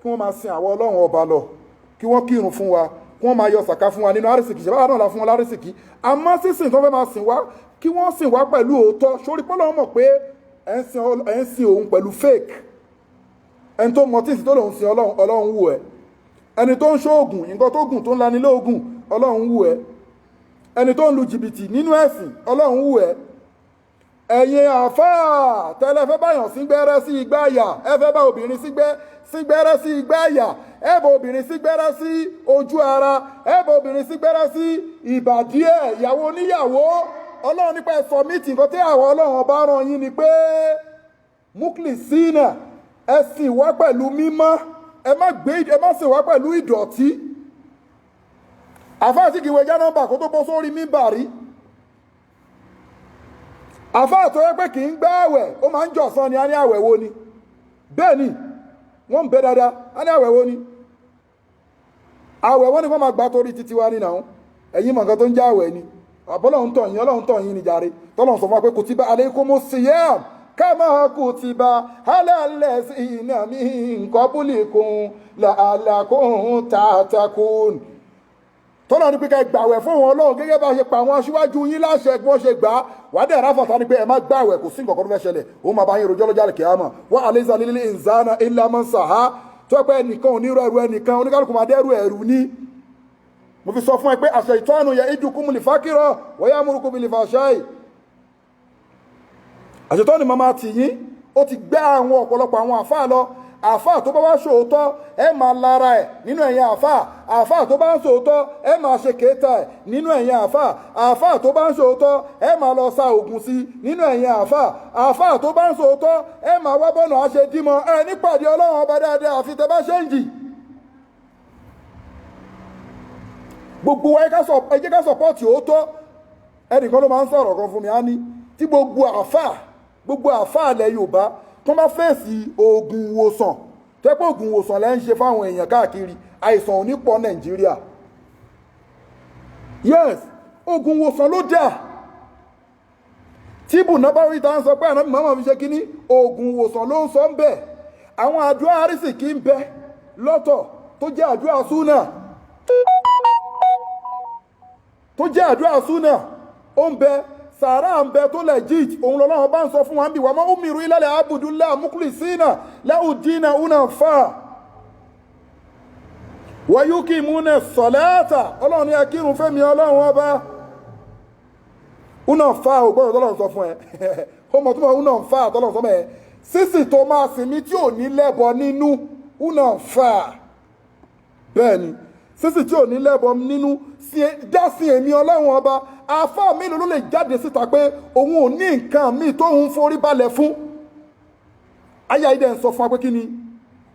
kí wọ́n máa sin àwọn ọlọ́run ọba lọ, kí wọ́n kírun fún wa, kí wọ́n máa yọ sàká fún wa nínú àrísìkì, ṣẹ̀bá náà la fún wọn lárísìkì. Àmọ́ sísìn tó fẹ́ máa sìn wá, kí wọ́n sìn wá pẹ̀lú òótọ́. Sórí pé Ọlọ́run mọ̀ pé ẹ̀ ń sin òun pẹ̀lú fake. Ẹni tó mọ tí ìsìn tó lòun sin Ọlọ́run wù ẹ́. Ẹni tó ń ṣoògùn, nǹkan tó gùn tó ń lani lóògùn, Ọlọ́run wù ẹ́. Ẹni tó ń lu jìbìtì nínú ẹ̀sìn, Ọlọ́run wù ẹ́. Ẹ̀yin àfáà tẹ́lẹ̀ fẹ́ báyàn sí gbẹ́rẹ́ sí igbá àyà, ẹ fẹ́ bá obìnrin sí gbẹ́rẹ́ sí igbá àyà, ẹ bá obìnrin sí gbẹ́rẹ́ sí ojú ara, ẹ bá obìnrin sí gbẹ́rẹ́ sí ìbàdí ẹ̀, ìyàwó oníyàwó. Ọlọ́run nípa ẹ̀sọ́ mítì nǹkan tí àwọn Ọlọ́run ọba rán yín ni pé muklisina, ẹ sìn wá pẹ̀lú mímọ́, ẹ má sìn wá pẹ̀lú ìdọ̀tí. Àfáà tí kìí wẹ já nọ́mbà kó tó bọ́ sórí mímbàrí. Àfáà tó yẹ pé kì í gbá àwẹ̀, ó máa ń jọ̀sán ni, a ní àwẹ̀ wo ni? Bẹ́ẹ̀ ni, wọ́n ń bẹ dáadáa, a ní àwẹ̀ wo ni? Àwẹ̀ wọ́n ni wọ́n máa gbá torí títí wá nínú àwọn. Ẹ̀yin mọ̀ nǹkan tó ń jẹ́ àwẹ̀ ni. Ọlọ́run tọ̀ yín ni jàre. Tọ́lọ́run sọ fún wa pé kutiba alaykumus siyam kama kutiba ala allazina min qablikum la'allakum tattaqun. Tọ́lọ́run ní pé ká gbàwẹ̀ fún wọn Ọlọ́run gẹ́gẹ́ bá ṣe pa àwọn aṣíwájú yín láṣẹ bí wọ́n ṣe gbà á. Wà á dẹ̀ ráfàtà ni pé ẹ má gbàwẹ̀, kò sí nǹkan kan tó fẹ́ ṣẹlẹ̀. Ó máa bá yín rojọ́ lọ́jọ́ àlùkìyámà. Wa alaysa lil insani illa ma sa'a. Tó ẹ pé ẹnìkan ò ní rẹ̀rù ẹnìkan, oníkálukú máa dẹ́rù ẹ̀rù ní. Mo fi sọ fún ẹ pé ash-shaytanu ya'idukumul faqra wa ya'murukum bil fahsha'i. Àṣetọ́ni máa tì yín, ó ti gbé àwọn ọ̀pọ̀lọpọ̀ àwọn àfáà lọ. Àfáà tó bá wá ṣòótọ́, ẹ máa lára ẹ̀ nínú ẹ̀yin àfáà. Àfáà tó bá ń ṣòótọ́, ẹ máa ṣe kéta ẹ̀ nínú ẹ̀yin àfáà. Àfáà tó bá ń ṣòótọ́, ẹ máa lọ sa ògùn sí nínú ẹ̀yin àfáà. Àfáà tó bá ń ṣòótọ́, ẹ máa wá bọ́nà àṣedímọ̀ ẹ nípàdé Ọlọ́run ọba dáadáa àfi tẹ́ bá ṣe ń jì. Gbogbo wa ẹ jẹ́ ká sọpọ́ọ̀tì òótọ́. Ẹnìkan ló máa ń sọ̀rọ̀ kan fún mi, á ní tí gbogbo àfáà ilẹ̀ Yorùbá tó bá fèsì oògùn ìwòsàn, tẹ́pọ̀ oògùn ìwòsàn lẹ́ ń ṣe fáwọn èèyàn káàkiri, àìsàn ò ní pọ̀ Nàìjíríà. Yes, oògùn ìwòsàn ló dà. Tí Bùnà bá rí ta ń sọ pé àná mọ́mọ́ fi ṣe kíní, oògùn ìwòsàn ló ń sọ ń bẹ̀. Àwọn àdúrà àrísìkí ń bẹ lọ́tọ̀ tó jẹ́ àdúrà súnà. Ó ń bẹ sàárà ń bẹ tó legit. Òun lọ́lọ́run bá ń sọ fún wa ń bí wa ma umiru illa liya'budullaha mukhlisina lahu ddina hunafa wa yuqimuna s-salata. Ọlọ́run ní ẹ kírun fẹ́mi Ọlọ́run ọba. Hunafa ò gbọ́dọ̀ tọ́lọ́run sọ fún ẹ. Ó mọ̀ tó mọ̀ hunafa tọ́lọ́run sọ mọ́ ẹ. Sísì tó máa sìn mí tí ò ní lẹ́bọ nínú hunafa. Bẹ́ẹ̀ ni, sísì tí ò ní lẹ́bọ nínú dá sí èmi Ọlọ́run ọba. Àfáà mélòó ló lè jáde síta pé òun ò ní nǹkan míì tó ń forí balẹ̀ fún? Ayé ìdẹ̀ ń sọ fún wa pé kí ni?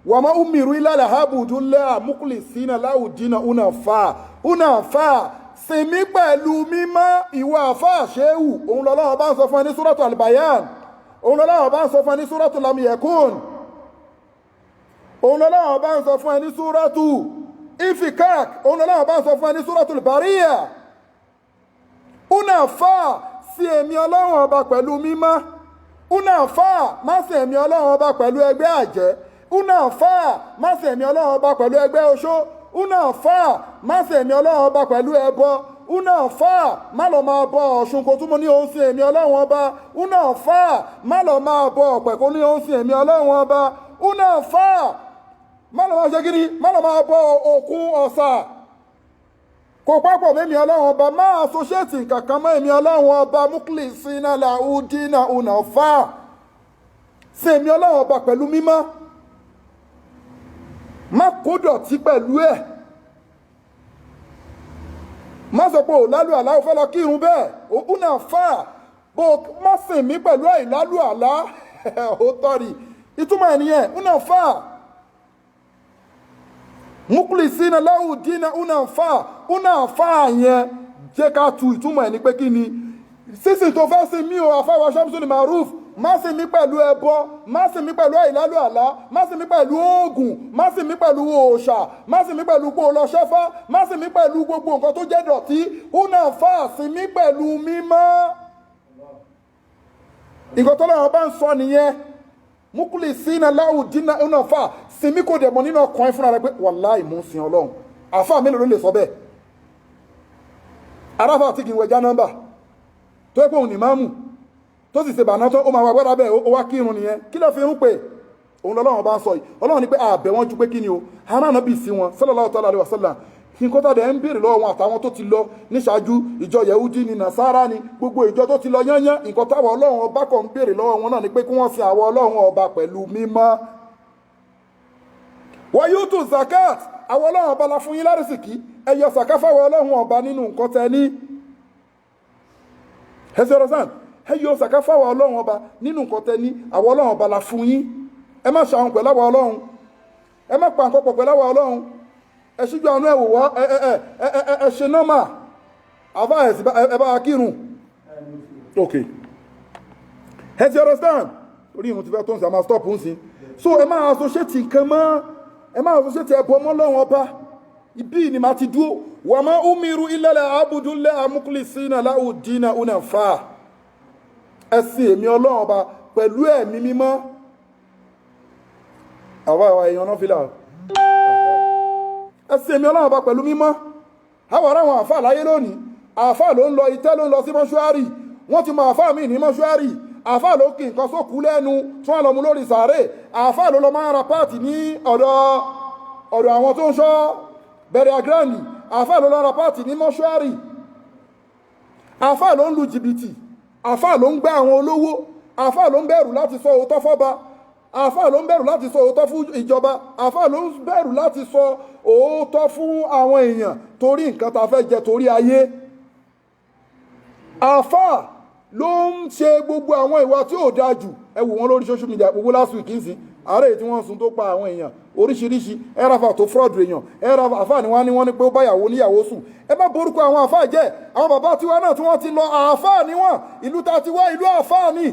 Wa ma umiru illa liya'budullaha mukhlisina lahu ddina hunafa. Sìn mí pẹ̀lú mímọ́ ìwà àfáà ṣéwù. Òun lọ́lọ́run bá ń sọ fún ẹ ní Suratu Al-Bayan. Òun lọ́lọ́run bá ń sọ fún ẹ ní Suratu Lam Yakun. Òun lọ́lọ́run bá ń sọ fún ẹ ní Suratu Infikak. Òun lọ́lọ́run bá ń sọ fún ẹ ní Suratul Bariyah. Hunafa, sí èmi Ọlọ́run ọba pẹ̀lú mímọ́. Hunafa, má sí èmi Ọlọ́run ọba pẹ̀lú ẹgbẹ́ àjẹ́. Hunafa, má sí èmi Ọlọ́run ọba pẹ̀lú ẹgbẹ́ oṣó. Hunafa, má sí èmi Ọlọ́run ọba pẹ̀lú ẹbọ. Hunafa, má lọ máa bọ Ọ̀ṣun kó túmọ̀ ní òun sí èmi Ọlọ́run ọba. Hunafa, má lọ máa bọ Ọ̀pẹ̀ kó ní òun sí èmi Ọlọ́run ọba. Hunafa, má lọ máa ṣe kíni, má lọ máa bọ Òkun Ọ̀sà kò papọ̀ mẹ́mi Ọlọ́run ọba, máa associate kankan mọ́ èmi Ọlọ́run ọba. Mukhlisina lahu ddina hunafa. Sí èmi Ọlọ́run ọba pẹ̀lú mímọ́. Má kó dọ̀tí pẹ̀lú ẹ̀. Má sọ pé ò lálù àlá ò fẹ́ lọ kírun bẹ́ẹ̀. Hunafa, bó má sìn mí pẹ̀lú àìlálù àlá. Ó tọ́rì ìtumọ̀ ẹ̀ nìyẹn. Hunafa. Mukhlisina lahu ddina hunafa yẹn jẹ́ ká tu ìtumọ̀ ẹ̀ ní pé kí ni? Sísìn tó fẹ́ sí mí o àfáwà Shamsul Maruf, má sìn mí pẹ̀lú ẹbọ, má sìn mí pẹ̀lú àìlálù àlá, má sìn mí pẹ̀lú oògùn, má sìn mí pẹ̀lú òòṣà, má sìn mí pẹ̀lú pé o lọ ṣẹ́fá, má sìn mí pẹ̀lú gbogbo nǹkan tó jẹ́ dọ̀tí. Hunafa, sìn mí pẹ̀lú mímọ́. Nǹkan tó lọ́wọ́ bá ń sọ nìyẹn. mukhlisina lahu dina hunafa sinmi kò dẹ̀ mọ́ nínú ọkàn fúnra rẹ̀ pé wàláì mò ń sin ọlọ́run àfáà mélòó ló lè sọ bẹ́ẹ̀ aráfà tí kì í wẹjá nọ́mbà tó yẹ pé òun ní máàmù tó sì ṣe bàná tó ó máa wà gbọ́dá bẹ́ẹ̀ ó wá kírun nìyẹn kí ló fi ń pè òun lọ́lọ́run bá ń sọ yìí ọlọ́run ní pé àbẹ̀ wọn ju pé kí ni o hànà náà bì sí wọn sallallahu ta'ala alaihi wasallam nǹkan tó dẹ̀ ń béèrè lọ́wọ́ wọn àtàwọn tó ti lọ níṣáájú ìjọ yẹ̀húdí ni nàṣárà ni gbogbo ìjọ tó ti lọ yányán nǹkan táwọn ọlọ́run ọba kan ń béèrè lọ́wọ́ wọn náà ni pé kí wọ́n sin àwọn ọlọ́run ọba pẹ̀lú mímọ́ wọ́n yóò tún zakat àwọn ọlọ́run ọba la fún yín lárísìkí ẹ yọ zakat fáwọn ọlọ́run ọba nínú nǹkan tẹ ní ẹsẹ̀rọ̀sán ẹ yọ zakat fáwọn ọlọ́run ọba nínú nǹkan tẹ ní àwọn ọlọ́run ọba la fún yín ẹ má ṣàwọn pẹ̀lú àwọn ọlọ́run ẹ má pa nǹkan pọ̀ pẹ̀lú àwọn ọlọ́run ẹ ṣíjú àánú ẹ̀wò wá ẹ ṣe nọ́mà àbá ẹ bá kírun ok ẹ ti understand orí ìrùn ti fẹ́ tó ń sọ àmà stop ń sin so ẹ máa associate nǹkan mọ́ ẹ máa associate ẹ̀bọ mọ́ lọ́wọ́ ọba ibi ni ma ti dúó wà má umiru illa liya'budullaha mukhlisina lahu dina hunafa ẹ̀sìn èmi ọlọ́run ọba pẹ̀lú ẹ̀mí mímọ́ àwa èèyàn náà fi là ẹ̀sìn èmi ọlọ́run ọba pẹ̀lú mímọ́ àwọn ará àwọn àfáà láyé lónìí àfáà ló ń lọ itẹ́ ló ń lọ sí mọ́ṣúárì wọ́n ti mọ àfáà míì ní mọ́ṣúárì àfáà ló kí nǹkan sókú lẹ́nu tí wọ́n lọ mú lórí sàárè àfáà ló lọ máa ń ra páàtì ní ọ̀dọ̀ àwọn tó ń ṣọ́ bẹ̀rẹ̀ àgírànì àfáà ló lọ ra páàtì ní mọ́ṣúárì àfáà ló ń lu jìbìtì àfáà ló ń gbá àwọn olówó àfáà ló ń bẹ̀rù láti sọ òótọ́ fọ́ba àfáà ló ń bẹ̀rù láti sọ òótọ́ fún ìjọba àfáà ló ń bẹ̀rù láti sọ òótọ́ fún àwọn èèyàn torí nǹkan tá fẹ́ jẹ torí ayé àfáà ló ń ṣe gbogbo àwọn ìwà tí ò dáa jù ẹ wò wọ́n lórí social media gbogbo last week ń sìn ààrẹ tí wọ́n sun tó pa àwọn èèyàn oríṣiríṣi ẹ̀ràfà tó fraud èèyàn ẹ̀ràfà àfáà ni wọ́n ní pé ó báyàwó níyàwó sùn ẹ bá borúkọ àwọn àfáà jẹ́ àwọn bàbá tiwa náà tí wọ́n ti lọ àfáà níwọ̀n ìlú ta ti wá ìlú àfáà ni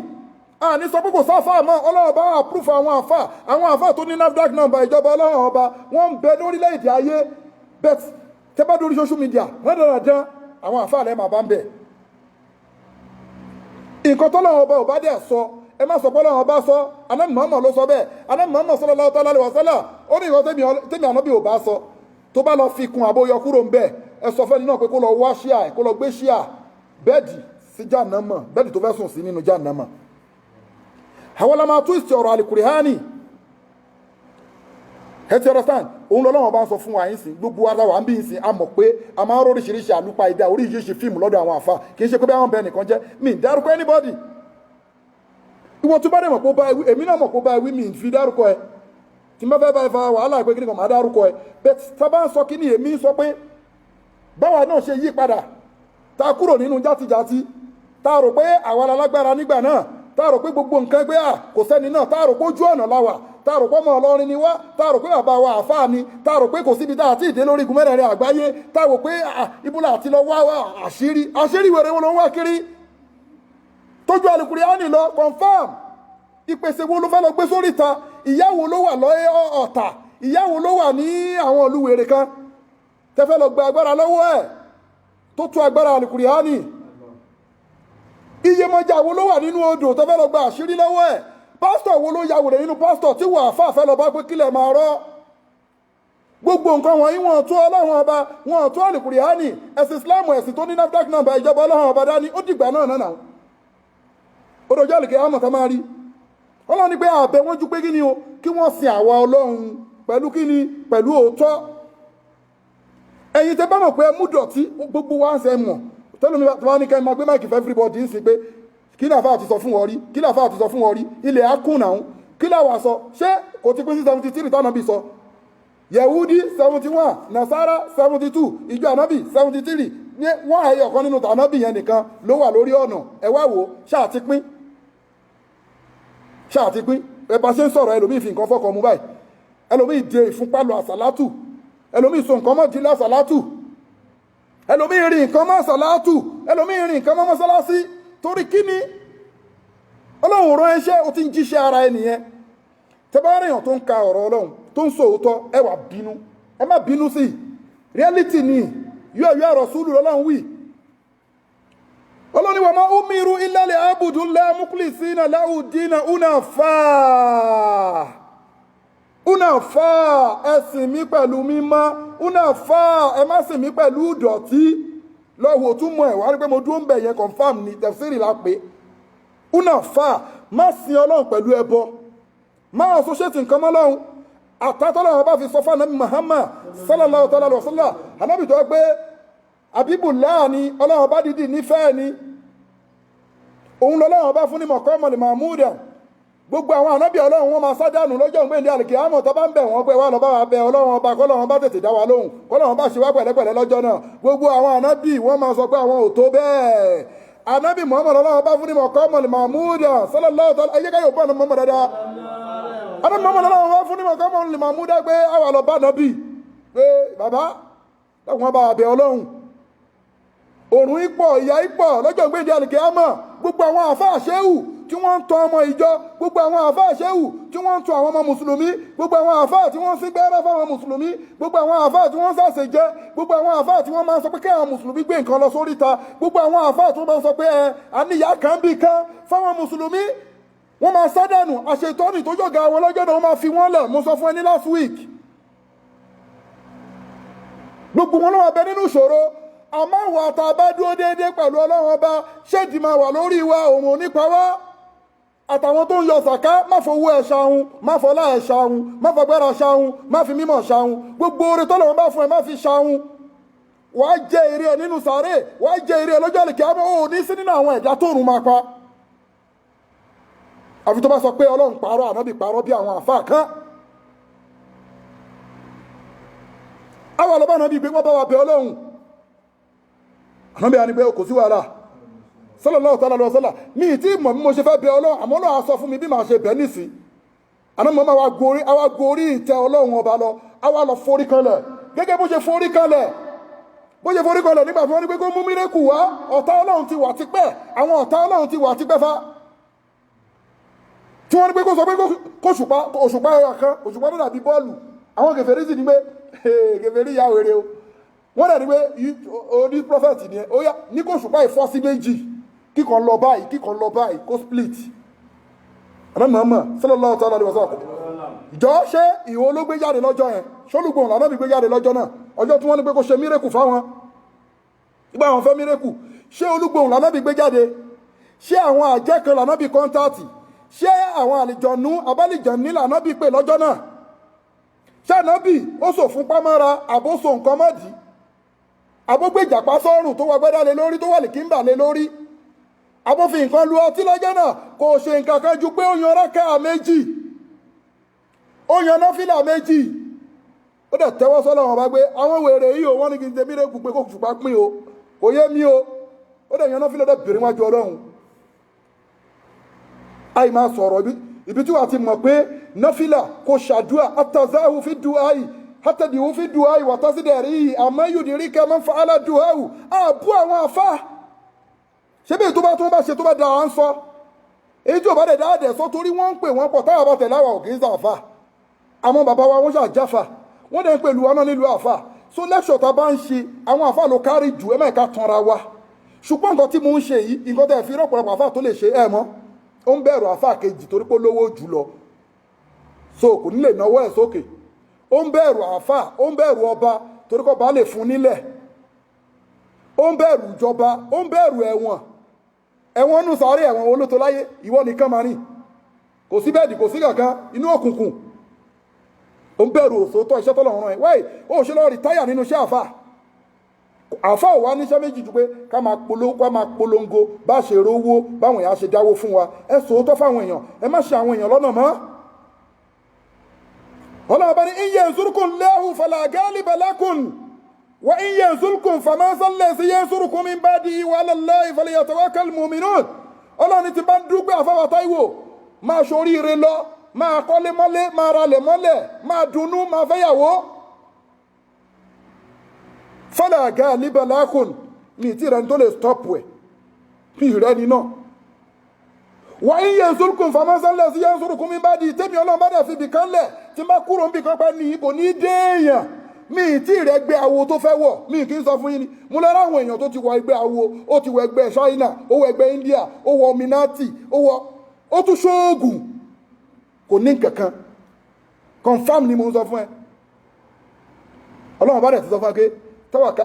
àní sọ pé kò sáfà mọ́ ọlọ́run bá àpúrúfù àwọn àfáà tó ní NAFDAC number ìjọba ọlọ́run ọba wọ́n ń bẹ lórílẹ̀-èdè ayé bet tẹ́ bá dórí social media wọ́n dára dán àwọn àfáà lẹ́ẹ̀ máa bá ń bẹ̀ nǹkan tọ́lọ́run ọba ò bá dẹ̀ sọ ẹ má sọ pé ọlọ́run ọba sọ Ànábì Muhammad ló sọ bẹ́ẹ̀ Ànábì Muhammad sallallahu ta'ala alaihi wasallam ó ní nǹkan tẹ́mi ànábì ò bá sọ tó bá lọ fi kun àbóyọ kúrò ń bẹ̀ ẹ sọ fẹ́ni náà pé kó lọ wá ṣíà kó lọ gbé ṣíà bẹ́ẹ̀dì sí jahannama bẹ́ẹ̀dì tó fẹ́ sùn sí nínú jahannama àwọn la máa twist ọ̀rọ̀ Al-Qur'ani ẹ ti understand òun lọ́lọ́wọ́ bá ń sọ fún wa yín sìn gbogbo ara wa ń bí yín sìn a mọ̀ pé a máa ń róríṣiríṣi àlùpà ìdá oríṣiríṣi fíìmù lọ́dọ̀ àwọn àfa kì í ṣe pé bí àwọn bẹ́ẹ̀ nìkan jẹ́ mi ì dárúkọ anybody ìwọ tó bá dẹ̀ mọ̀ pé ó bá ewì èmi náà mọ̀ pé ó bá ewì mi ì fi dárúkọ ẹ tí mo fẹ́ bá ẹ fa wàhálà pé kí ni kò máa dárúkọ ẹ bẹ́ẹ̀ tá bá ń sọ kí ni èmi sọ pé báwa náà ṣe yí padà tá a kúrò nínú játijàti tá a rò pé àwa lálágbára nígbà náà tá a rò pé gbogbo nǹkan pé kò sẹ́ni náà tá a rò pé ojú ọ̀nà la wà tá a rò pé ọmọ Ọlọ́rin ni wá tá a rò pé bàbá wa àfáà ni tá a rò pé kò síbi tá a ti dé lórí igun mẹ́rẹ̀ẹ̀rin àgbáyé tá a rò pé ibùdó àti lọ wá àṣírí wèrè wo ló ń wá kiri tójú Al-Qur'ani lọ confam ìpèsè wo ló fẹ́ lọ gbé sórí ta ìyáwó ló wà lọ́ọ́ ọ̀tà ìyáwó ló wà ní àwọn olúwèrè kan tẹ́fẹ́ lọ gba agbára lọ́wọ́ ẹ̀ tó tú agbára Al-Qur'ani iyemọja wo ló wà nínú odò tẹ́fẹ́ lọ gba àṣírí lọ́wọ́ ẹ̀ pásítọ̀ wo ló ya wèrè nínú pásítọ̀ tí wọ́n àfáàfẹ́ lọ bá pé kílẹ̀ máa rọ́ gbogbo nǹkan wọ̀nyí wọ́n tó ọlọ́run ọba wọ́n tó Al-Qur'ani ẹ̀sìn Islam ẹ̀sìn tó ní NAFDAC number ìjọba ọlọ́run ọba dání ó dìgbà náà náà ó dọjọ́ àlùkè àmọ̀ tá máa rí ọlọ́run ní pé àbẹ̀ wọ́n ju pé kí ni o kí wọ́n sin àwa ọlọ́run pẹ̀lú kí ni pẹ̀lú òótọ́ ẹ̀yin tẹ́ bá mọ̀ pé mú dọ̀tí gbogbo wa ń sẹ́ mọ̀ tẹ́lómi tó bá ní kẹ́ máa gbé máìkì fẹ́ everybody ń sin pé kí láfà àti sọ fún wọn rí kí láfà àti sọ fún wọn rí ilẹ̀ akún náà kí láwà sọ ṣé kò ti pín sí 73 tánàbí sọ Yẹ̀húdí 71 Nasara 72 ìjọ ànábì 73 ní wọ́n ẹyọ kan nínú tànábì yẹn nìkan ló wà lórí ọ̀nà ẹ wá wò ṣáà ti pín ẹ̀bá ṣe ń sọ̀rọ̀ ẹlòmíì fi nǹkan fọ́kọ̀ mú báyìí ẹlòmíì de ìfúnpá lọ àsàlátù ẹlòmíì so nǹkan mọ́ di lásàlátù ẹlòmíì rí nǹkan mọ́ àsàlátù ẹlòmíì rí nǹkan mọ́ mọ́sálásí torí kí ni ọlọ́run rán ẹṣẹ́ ó ti ń jíṣẹ́ ara ẹnìyẹn tẹ bá ríyàn tó ń ka ọ̀rọ̀ ọlọ́run tó ń sọ òótọ́ ẹ wá bínú ẹ má bínú sí reality ni yóò Rasulu lọ́lọ́run wí ọlọ́ni wa ma umiru illa li'abudullaha mukhlisina lahu dina unafa ẹ sìn mí pẹ̀lú mímọ́ unafa ẹ má sìn mí pẹ̀lú ìdọ̀tí lọ́wọ́ tún mọ̀ ẹ̀ wá rí pé mo dúró ń bẹ̀ yẹn confam ní tafsiri la pé unafa má sìn ọlọ́run pẹ̀lú ẹbọ má associate nǹkan mọ́ lọ́run àtàtọ́lọ́run bá fi sọ fún anabi Muhammad sallallahu alaihi wasallam anabi tó pé Abibullah ni ọlọ́run bá dìdì nífẹ̀ẹ́ ni òun lọ́lọ́run bá fún ní mọ̀kọ́mọ̀lì mahmuda gbogbo àwọn ànábì ọlọ́run wọn máa sádánù lọ́jọ́ ìgbéǹde àlìkìyámọ̀ tó bá ń bẹ̀ wọ́n pé wá lọ bá wa bẹ ọlọ́run ọba kọ́lọ́run bá tètè dá wa lóhùn kọ́lọ́run bá ṣe wá pẹ̀lẹ́pẹ̀lẹ́ lọ́jọ́ náà gbogbo àwọn ànábì wọ́n máa sọ pé àwọn ò tó bẹ́ẹ̀ ànábì Muhammad ọlọ́run bá fún ní mọ̀kọ́mọ̀lì mahmuda sallallahu ta'ala ayé káyọ̀ bọ́ ọ̀nà Muhammad dáadáa ànábì Muhammad ọlọ́run bá fún ní mọ̀kọ́mọ̀lì mahmuda pé àwa lọ bá ànábì pé bàbá lọ́kùnrin bá wa bẹ ọlọ́run òrùn ipò ìyà ipò lọ́jọ́ ìgbéǹde àlìkìyámọ̀ gbogbo àwọn àfáà ṣéhù tí wọ́n ń tọ́ ọmọ ìjọ gbogbo àwọn àfáà ṣéhù tí wọ́n ń tọ́ àwọn ọmọ mùsùlùmí gbogbo àwọn àfáà tí wọ́n ń sí gbẹ́rẹ́ fáwọn mùsùlùmí gbogbo àwọn àfáà tí wọ́n ń sàṣe jẹ́ gbogbo àwọn àfáà tí wọ́n máa ń sọ pé kí àwọn mùsùlùmí gbé nǹkan lọ sóríta gbogbo àwọn àfáà tí wọ́n máa ń sọ pé àníyá kan bì kan fáwọn mùsùlùmí wọ́n máa sádànù àṣetọ́nì tó jọ̀gá àwọn lọ́jọ́ náà wọ́n máa fi wọ́n lẹ̀ mo sọ fún ẹni last week gbogbo wọn lọ́wọ́ bẹ nínú ìṣòro àmọ́ àwọn àtàbá dúró déédéé pẹ̀lú ọlọ́run ọba ṣéèdì máa wà lórí wa òun ò nípa wá àtàwọn tó ń yọ sàká má fowó ẹ̀ ṣahun má fọlá ẹ̀ ṣahun má fọgbẹ́ra ṣahun má fi mímọ̀ ṣahun gbogbo oore tọ́lọ́run bá fún ẹ má fi ṣahun wàá jẹ èrè ẹ nínú sàárè wàá jẹ èrè ẹ lọ́jọ́ àlìkìyámọ̀ ò ní sí nínú àwọn ẹ̀dá tó rùn máa pa àfi tó bá sọ pé ọlọ́run parọ́ ànábì parọ́ bí àwọn àfáà kan àwọn ọlọ́bá ànábì gbé wọ́n bá wa bẹ ọlọ́run ànábì àni pé kò sí wàhálà sallallahu ta'ala alaihi wasallam ní ìtí ìmọ̀ bí mo ṣe fẹ́ bẹ ọlọ́run àmọ́ ọlọ́run á sọ fún mi bí màá ṣe bẹ̀ nísì àná mọ́ máa wá gorí ìtẹ́ ọlọ́run ọba lọ á wá lọ forí kanlẹ̀ gẹ́gẹ́ bó ṣe forí kanlẹ̀ nígbà tí wọ́n ní pé kó mú mírèkù wá ọ̀tá ọlọ́run ti wà tipẹ́ àwọn ọ̀tá ọlọ́run ti wà tipẹ́ fa tí wọ́n ní pé kó sọ pé òṣùpá ẹyọ kan òṣùpá tó dàbí bọ́ọ̀lù àwọn gèfèrí sì ní pé gèfèrí ya wèrè o wọ́n dẹ̀ ní pé oní prophet ni ẹ ó yá ní kó òṣùpá ìfọ́ sí méjì kíkan lọ báyìí kó split àdámọ́mọ́ sallallahu ta'ala alaihi wasallam ìjọ ṣé ìwọ ló gbé jáde lọ́jọ́ yẹn ṣólùgbọ̀n lànà bí gbé jáde lọ́jọ́ náà ọjọ́ tí wọ́n ní pé kó ṣe mírèkù fáwọn ìgbà àwọn fẹ́ mírèkù ṣé olúgbọ̀n lànà bí gbé jáde ṣé àwọn àjẹ́ kan lànà bí kọ́ńtàtì ṣé àwọn àlìjọ̀nú abálìjọ̀ní lànà bí pè lọ́jọ́ náà ṣé ànábì ó sò fún pámọ́ra àbóso nǹkan mọ́dì àbógbèjàpá sọ́rùn tó wà gbẹ́dá lé lórí tó wà lè kíńbà lé lórí àbófin nǹkan lu ọtí lọ́jọ́ náà kò ṣe nǹkan kan ju pé ó yan rákà méjì ó yan náfìlà méjì ó dẹ̀ tẹ́wọ́ sọ́lọ́ wọn bá gbé àwọn wèrè yìí o wọ́n ní kí n tẹ mírèkù pé kó ṣùpá pín o kò yé mi o ó dẹ̀ yan náfìlà dẹ̀ bèrè wájú ọlọ́run àì máa sọ̀rọ̀ ibi tí wàá ti mọ̀ pé náfìlà kò ṣàdúà àtàzáhù fi dùá yìí hátàdìwú fi dùá yìí wàtásídẹ̀rí yìí àmọ́ yùdìrí kẹ́ máa ń fa aládùá hù àbú àwọn àfá ṣé bí tó bá ṣe tó bá da à ń sọ èyí tí ò bá dẹ̀ dáadẹ̀ sọ torí wọ́n ń pè wọ́n pọ̀ táwọn bá tẹ̀lé àwọn òkè ń sàfà àwọn bàbá wa wọ́n ṣàjáfà wọ́n dẹ̀ ń pè lùwà náà nílùú àfà so lẹ́ṣọ̀ tá a bá ń ṣe àwọn àfà ló kárí jù ẹ má ìka tanra wa ṣùgbọ́n nǹkan tí mo ń ṣe yìí nǹkan tẹ̀ fi rọ́pọ̀lọpọ̀ àfà tó lè ṣe ẹ̀ mọ́ ó ń bẹ̀rù àfà kejì torí pé lówó jù lọ so kò ní lè náwó ẹ̀ sókè ó ń bẹ̀rù àfà ó ń bẹ̀rù ọba torí kọ́ bá lè fún nílẹ̀ ó ń bẹ̀rù ìjọba ó ń bẹ̀rù ẹ̀wọ̀n nù sáré ẹ̀wọ̀n olóto láyé ìwọ nìkan máa rìn kò sí bẹ́ẹ̀dì kò sí kankan inú òkùnkùn ó ń bẹ̀rù òsòótọ́ iṣẹ́ tọ́lọ́run ẹ̀ wáyé ó ṣe lọ́ọ́ rìtáyà nínú iṣẹ́ àfà ò wá níṣẹ́ méjì ju pé ká máa polongo bá ṣe rówó báwọn èèyàn ṣe dáwó fún wa ẹ sòótọ́ fáwọn èèyàn ẹ má ṣe àwọn èèyàn lọ́nà mọ́ ọlọ́ọ̀bá ní in yansurkum Allahu fala ghaliba lakum wa in yansurkum faman zallazi yansurukum min ba'dihi wa 'ala Allahi falyatawakkalul mu'minun ọlọ́ọ̀ni ti bá ń dúpẹ́ àfáwà Táíwò máa ṣoríire lọ máa kọ́lé mọ́lé máa ralẹ̀ mọ́lẹ̀ máa dunnú máa fẹ́yàwó fala ghaliba lakum ní ìtì rẹ̀ tó lè stọ́pù ẹ̀ fi rẹ̀ ní náà wa in yansurkum faman zallazi yansurukum min ba'dihi tẹ́mi ọlọ́run bá dẹ̀ fi bìkan lẹ̀ tí má kúrò ń bìkan pa ní ibò ní déèyàn mi tí rẹ̀ gbé awo tó fẹ́ wọ̀ mi kì í sọ fún yín ni mo lọ ráwọn èèyàn tó ti wọ ẹgbẹ́ awo ó ti wọ ẹgbẹ́ China ó wọ ẹgbẹ́ India ó wọ Minati ó tún ṣóògùn kò ní kankan confam ni mo ń sọ fún ẹ ọlọ́run bá dẹ̀ ti sọ fún ẹ pé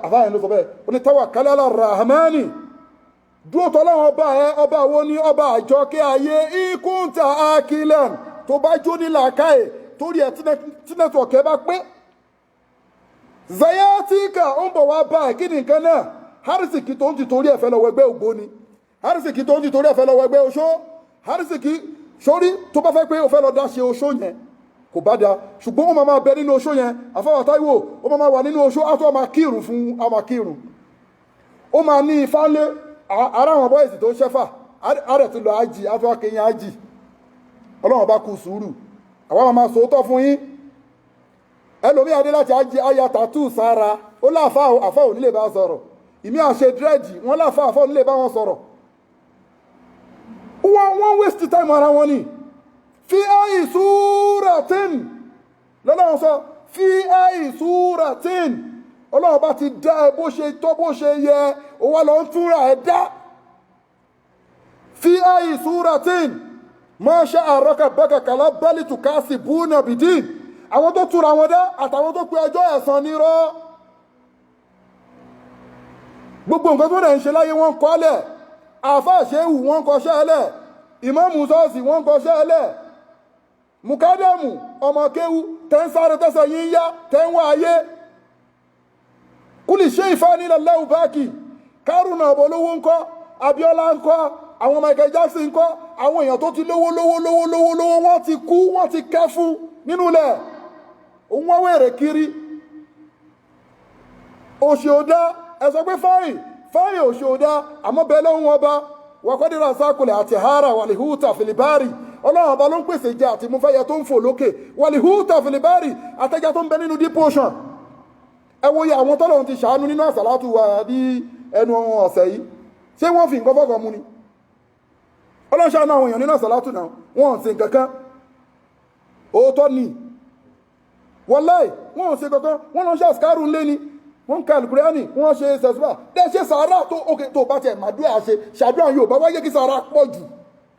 àfáàyàn ló sọ bẹ́ẹ̀ ó ní tawakkal ala rahmani dúró tọ́lọ́run ọba wo ni ọba àjọkẹ́ ayé ikunta akilan tó bá jó ní làákàyè torí ẹ̀ tí nẹ́tíwọ̀kì ẹ bá pé zayatika ó ń bọ̀ wá bá ẹ̀ kí ni nǹkan náà harisiki tó ń ti torí ẹ̀fẹ́ lọ́wọ́ ẹgbẹ́ ògbóni harisiki tó ń ti torí ẹ̀fẹ́ lọ́wọ́ ẹgbẹ́ oṣó harisiki sórí tó bá fẹ́ pé ó fẹ́ lọ dá ṣe oṣó yẹn kò bá da ṣùgbọ́n ó máa bẹ nínú oṣó yẹn àfáwà Táíwò ó máa wà nínú oṣó àtọ́ máa kírun fún àmà kírun ó máa ní ifá lé ara àwọn bọ́ìsì tó ṣẹ́fà àrẹ̀ tó lọ ájì àtọ́ akẹyìn ájì ọlọ́run bá kú sùúrù àwọn máa sòótọ́ fún yín ẹlòmí adé láti ájì aya tàtú sára ó láàfá àfá ò nílé bá sọ̀rọ̀ ìmí àṣẹ dírẹ́jì wọ́n láàfá àfá ò nílé bá wọn sọ̀rọ̀ wọ́n waste time ara wọn ni fi ayi súratin lọ́lọ́run sọ fi ayi súratin ọlọ́run bá ti dá ẹ bó ṣe tọ́ bó ṣe yẹ ó wá lọ ń túnra ẹ dá fi ayi súratin ma sha'a rabbaka kala bali tukasibuna bidin àwọn tó túnra wọn dá àtàwọn tó pe ọjọ́ ẹ̀san nírọ́ gbogbo nǹkan tó dẹ̀ ń ṣe láyé wọ́n kọ́lẹ̀ àfáà ṣéhù wọ́n kọṣẹ́ ẹlẹ̀ ìmáàmù ṣọ́ọ̀ṣì wọ́n kọṣẹ́ ẹlẹ̀ mùkádàmù ọmọ kéwú tẹ́ ń sáré tẹ́sẹ̀ yín yá tẹ́ ń wá ayé kúlì ṣe ìfáàní lọ́lẹ́wù báàkì kárùnà ọ̀bọ̀lówó ńkọ́ Abíọ́lá ńkọ́ àwọn Michael Jackson ńkọ́ àwọn èèyàn tó ti lówó wọ́n ti kú wọ́n ti kẹ́ fún nínú ilẹ̀ òun wọ́n wèrè kiri òṣì òdá ẹ̀sọ́ pé fáyìn òṣì òdá àmọ́ bẹ́ẹ̀ lọ́hún ọba wàkọ́dìrà sákùlẹ̀ àti hara wàlíhúta filibari ọlọ́run ọba ló ń pèsè jẹ àti múfẹ́yẹ tó ń fò lókè wàlíhúta filibari àtẹjà tó ń bẹ nínú deep ocean ẹ wo iye àwọn tọ́lọ́run ti ṣàánú nínú àsàlátù wa ní ẹnu ọ̀sẹ̀ yìí ṣé wọ́n fi nǹkan fọ́kàn mú ni ọlọ́run ṣàánú àwọn èèyàn nínú àsàlátù náà wọ́n sì kankan òótọ́ ni wàláì wọ́n sì kankan wọ́n lọ ṣe àsìkárù ńlé ni wọ́n ka alukuriani wọ́n ṣe sẹ̀sùbà dẹ́ ṣe sàárà tó bá tẹ̀ màdúrà ṣe ṣàdúrà yóò bá wáyé kí sàárà pọ̀ jù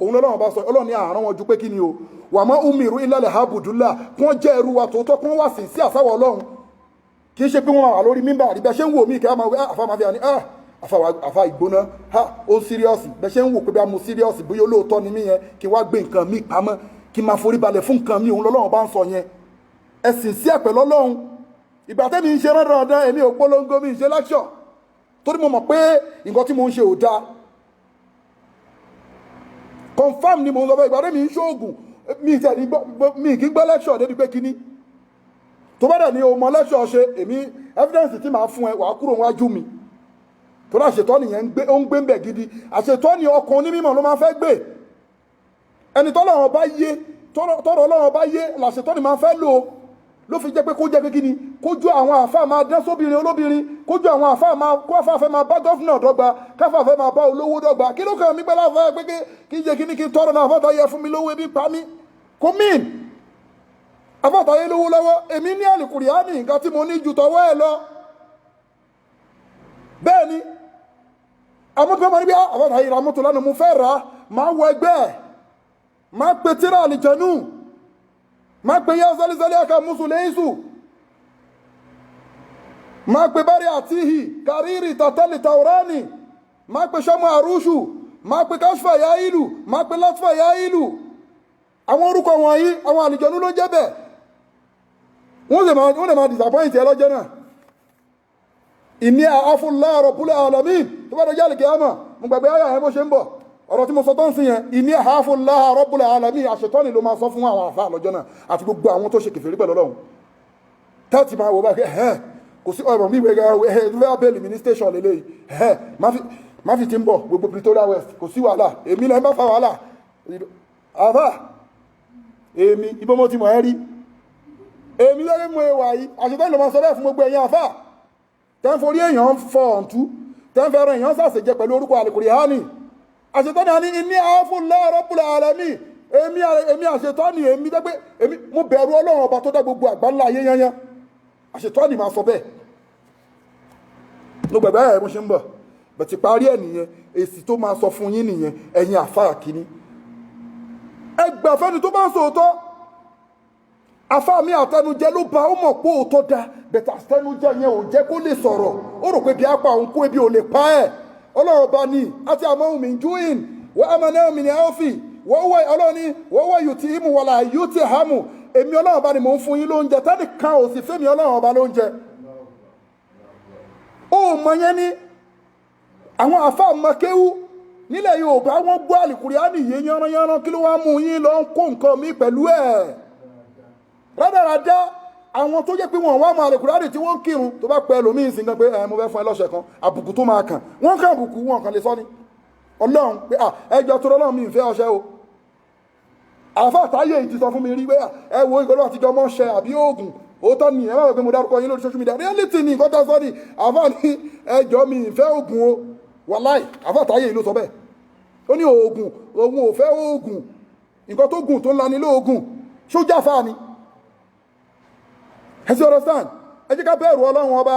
òun lọ́lọ́run bá sọ ọlọ́run ní àárán wọn ju pé kí ni o wà mọ́ umiru ilẹ̀ habudullah kí wọ́n jẹ́ ẹrú wa tòótọ́ kí wọ́n wà sí àsáwọ̀ ọlọ́run kì í ṣe pé wọ́n wà lórí mímbà rí bẹ́ẹ̀ ṣe ń wò mí kí a máa wí àfa máa fi àní àfa ìgbóná ó síríọ́sì bẹ́ẹ̀ ṣe ń wò pé bí a mú síríọ́sì bóyá olóòótọ́ ni mí yẹn kí wá gbé nǹkan mí pamọ́ kí máa forí balẹ̀ fún nǹkan mí òun lọ́lọ́run bá ń sọ yẹn ẹ̀sìn sí ẹ̀pẹ̀ lọ́lọ́run ìgbà tẹ́mi ń ṣe rẹ́rọ̀ọ́dán èmi ò polongo mi ń ṣe láṣọ̀ torí mo mọ̀ pé nǹkan tí mo ń ṣe ò dáa confam ni mo ń sọ pé ìgbà tẹ́mi ń ṣoògùn mi kì í gbọ́ lẹ́ṣọ̀ débi pé kíní tó bá dẹ̀ ní o mọ lẹ́ṣọ̀ ṣe èmi evidence tí màá fún ẹ wàá kúrò wájú mi torí àṣetọ́ nìyẹn ó ń gbé ń bẹ̀ gidi àṣetọ́ ni ọkàn onímọ̀ ló máa fẹ́ gbé ẹni tọ́lọ́run bá yé tọ́rọ̀ ọlọ́run bá yé làṣetọ́ ni máa fẹ́ lò ló fi jẹ́ pé kó jẹ́ pé kí ni kójú àwọn àfáà máa dán sóbìnrin olóbìnrin kójú àwọn àfáà máa kó àfáà fẹ́ máa bá gọ́fìnà dọ́gba káfáà fẹ́ máa bá olówó dọ́gba kí ló kàn mí pẹ́ láfáà pé kí n jẹ́ kí ni kí n tọrọ náà àfáà yẹ fún mi lówó ebi pa mí kò míìn àfáà yẹ lówó lọ́wọ́ èmi ní àlìkùrìánì nǹkan tí mo ní ju tọwọ́ ẹ̀ lọ bẹ́ẹ̀ ni àmọ́tò máa ní bí àfáà yẹ ramọ́tò lánàá mo fẹ́ rà máa wọ ẹgbẹ́ máa pe tíra àlìjẹnú máa pe yá sálísálí àká mùsùlẹ́yìnsù máa pe bárí àtíhì kàrírì tàtàlì tàwùránì máa pe sọmọ àrúṣù máa pe káṣfà yá ìlú máa pe látfà yá ìlú àwọn orúkọ wọ̀nyí àwọn àlìjẹnú ló jẹ́ bẹ̀ wọ́n lè máa disappoint ẹ lọ́jọ́ náà ìní àáfúnlá rabbul alamin tó bá dọjá àlìkẹ́ àmà mo gbàgbé ayà ẹ̀ bó ṣe ń bọ̀ ọ̀rọ̀ tí mo sọ tó ń sin yẹn ìní àáfúnlá rabbul alamin àṣetọ́ni ló máa sọ fún àwọn àfáà lọ́jọ́ náà àti gbogbo àwọn tó ṣe kèfèrí pẹ̀lú Ọlọ́run tẹ́ẹ̀tì máa wò bá kò sí ọ̀rọ̀ mi ìwé abẹ́lì mi ní station lélẹ́yìí má fi ti ń bọ̀ gbogbo Pretoria West kò sí wàhálà èmi lẹ́ bá fa wàhálà àfà èmi ibọ́ mo ti mọ̀ ẹ́ rí èmi lórí mú ẹwà yìí àṣetọ́ni ló máa sọ bẹ́ẹ̀ fún gbogbo ẹ̀yin àfà tẹ́ ń forí èèyàn fọ ọ̀ǹtú tẹ́ ń fẹ́ràn èèyàn sàṣẹjẹ pẹ̀lú orúkọ àlìkùránì àṣetọ́ni àní inni àáfúnlá rabbul alamin èmi àṣetọ́ni èmi dẹ́gbẹ́ èmi mo bẹ̀rù Ọlọ́run ọba tó dá gbogbo àgbáńlá ayé yányán àṣetọ́ni máa sọ bẹ́ẹ̀ ló gbẹ̀gbẹ́ ẹ̀ mo ṣe ń bọ̀ bẹ̀tì parí ẹ̀ nìyẹn èsì tó máa sọ fún yín nìyẹn ẹ̀yin àfáà kìíní ẹgbà fẹ́ni tó bá ń sòótọ́ àfáà mi àtẹnujẹ ló ba ó mọ̀ pé òótọ́ da bẹ̀tà àtẹnujẹ yẹn ò jẹ́ kó lè sọ̀rọ̀ ó rò pé bí apá òun kó ebi ò lè pa ẹ̀ ọlọ́run bá ní àti àmọ́ mi júìn wọ́n amọ̀nà mi ní ẹ́ọ́fì wọ́n wọ́ ọlọ́run ní wọ́n wọ́ yùtì ìmù wọ́lá yùtì hàmù èmi ọlọ́run bá ní mò ń fún yín lóúnjẹ tẹ́nì kan ò sì fẹ́mi ọlọ́run ọba lóúnjẹ ó mọ yẹn ní àwọn àfáà mọ̀kéwú nílẹ̀ Yorùbá wọ́n gbọ́ àlìkùránì yé yánranyánran kí ló wá mú yín lọ ń kó nǹkan mi pẹ̀lú ẹ̀ rádaràdá àwọn tó jẹ́ pé wọ́n wá mọ àlìkùránì tí wọ́n ń kírun tó bá pẹ́ lómi ìsìn kan pé mo fẹ́ fún ẹ lọ́sẹ̀ kan àbùkù tó máa kàn wọ́n kàn àbùkù wọn kàn lè sọ ni ọlọ́run pé ẹjọ́ tó lọ́lọ́run mi ìfẹ́ ọṣẹ́ o àfáà táyé ti sọ fún mi rí pé ẹ wo ìgbọ́dọ̀ àtijọ́ mọ́ ṣẹ àbí oògùn òótọ́ ni ẹ má wọ pé mo dárúkọ yín lórí social media reality ni nǹkan tó sọ ni àfáà ní ẹjọ́ mi ìfẹ́ oògùn o wàláì àfáà táyé ló sọ bẹ́ẹ̀ ó ní oògùn òun ò fẹ́ oògùn nǹkan tó gùn tó ń lani lóògùn ṣójà fáà ni ẹ sì understand ẹ jẹ́ ká bẹ̀rù ọlọ́run ọba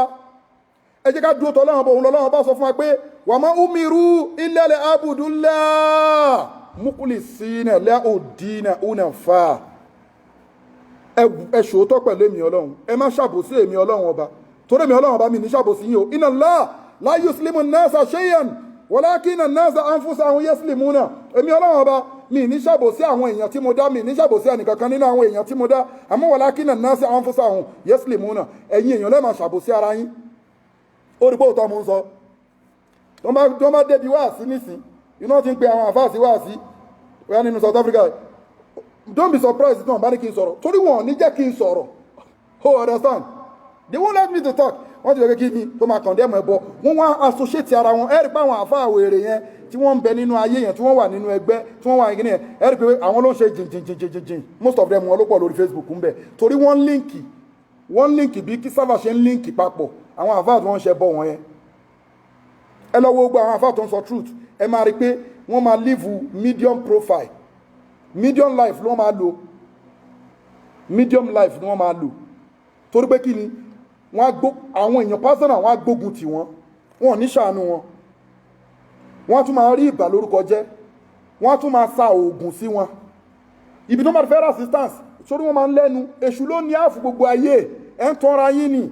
ẹ jẹ́ ká dúró tọ́ ọlọ́run ọba òun lọ́lọ́run ọba sọ fún wa pé wa ma umiru illa li'abudullah mukhlisina lahu-d-dina hunafa ẹ ṣòótọ́ pẹ̀lú èmi ọlọ́run ẹ má ṣàbòsí èmi ọlọ́run ọba torí èmi ọlọ́run ọba mi ní ṣàbòsí yín o inna Allah la yuslimu an-nasa shay'an walakina an-nasa anfusahum yaslimuna èmi ọlọ́run ọba mi ní ṣàbòsí àwọn èèyàn tí mo dá mi ní ṣàbòsí ẹnìkankan nínú àwọn èèyàn tí mo dá àmọ́ walakina an-nasa anfusahum yaslimuna ẹ̀yin èèyàn lè máa ṣàbòsí ara yín ó rí bóòtọ́ mo ń sọ tó bá débi wáàsí nísìn iná ti ń pe àwọn àfáàsí wáàsí wẹ́n nínú South Africa don't be surprised náà bá ní kí n sọ̀rọ̀ torí wọn ò ní jẹ́ kí n sọ̀rọ̀ oh understand they won't let me to talk wọ́n ti lè kí ni tó máa condemn ẹbọ wọ́n wá associate ara wọn ẹ̀rí pé àwọn àfáà wèrè yẹn tí wọ́n ń bẹ nínú ayé yẹn tí wọ́n wà nínú ẹgbẹ́ tí wọ́n wà ní yẹn ẹ̀rí pé àwọn ló ń ṣe jìnjìnjìnjìn most of them wọn ló pọ̀ lórí Facebook ń bẹ torí wọ́n líǹkì bí kí sábà ṣe ń líǹkì papọ̀ àwọn àfáà tí wọ́n ń ṣe bọ̀ wọ́n yẹn ẹ lọ wo gbogbo àwọn àfáà tó ń sọ truth ẹ máa rí pé wọ́n máa live medium profile medium life ni wọ́n máa lò medium life ni wọ́n máa lò torí pé kí ni wọ́n á gbó àwọn èèyàn pásánà wọ́n á gbógun tì wọ́n wọ́n ní ṣàánú wọn wọ́n á tún máa rí ìbà lórúkọ jẹ́ wọ́n á tún máa sa oògùn sí wọn ibi tó máa fẹ́ assistance sórí wọ́n máa ń lẹ́nu èṣù ló ní ààfù gbogbo ayé ẹ̀ ń tọ́ra yín ni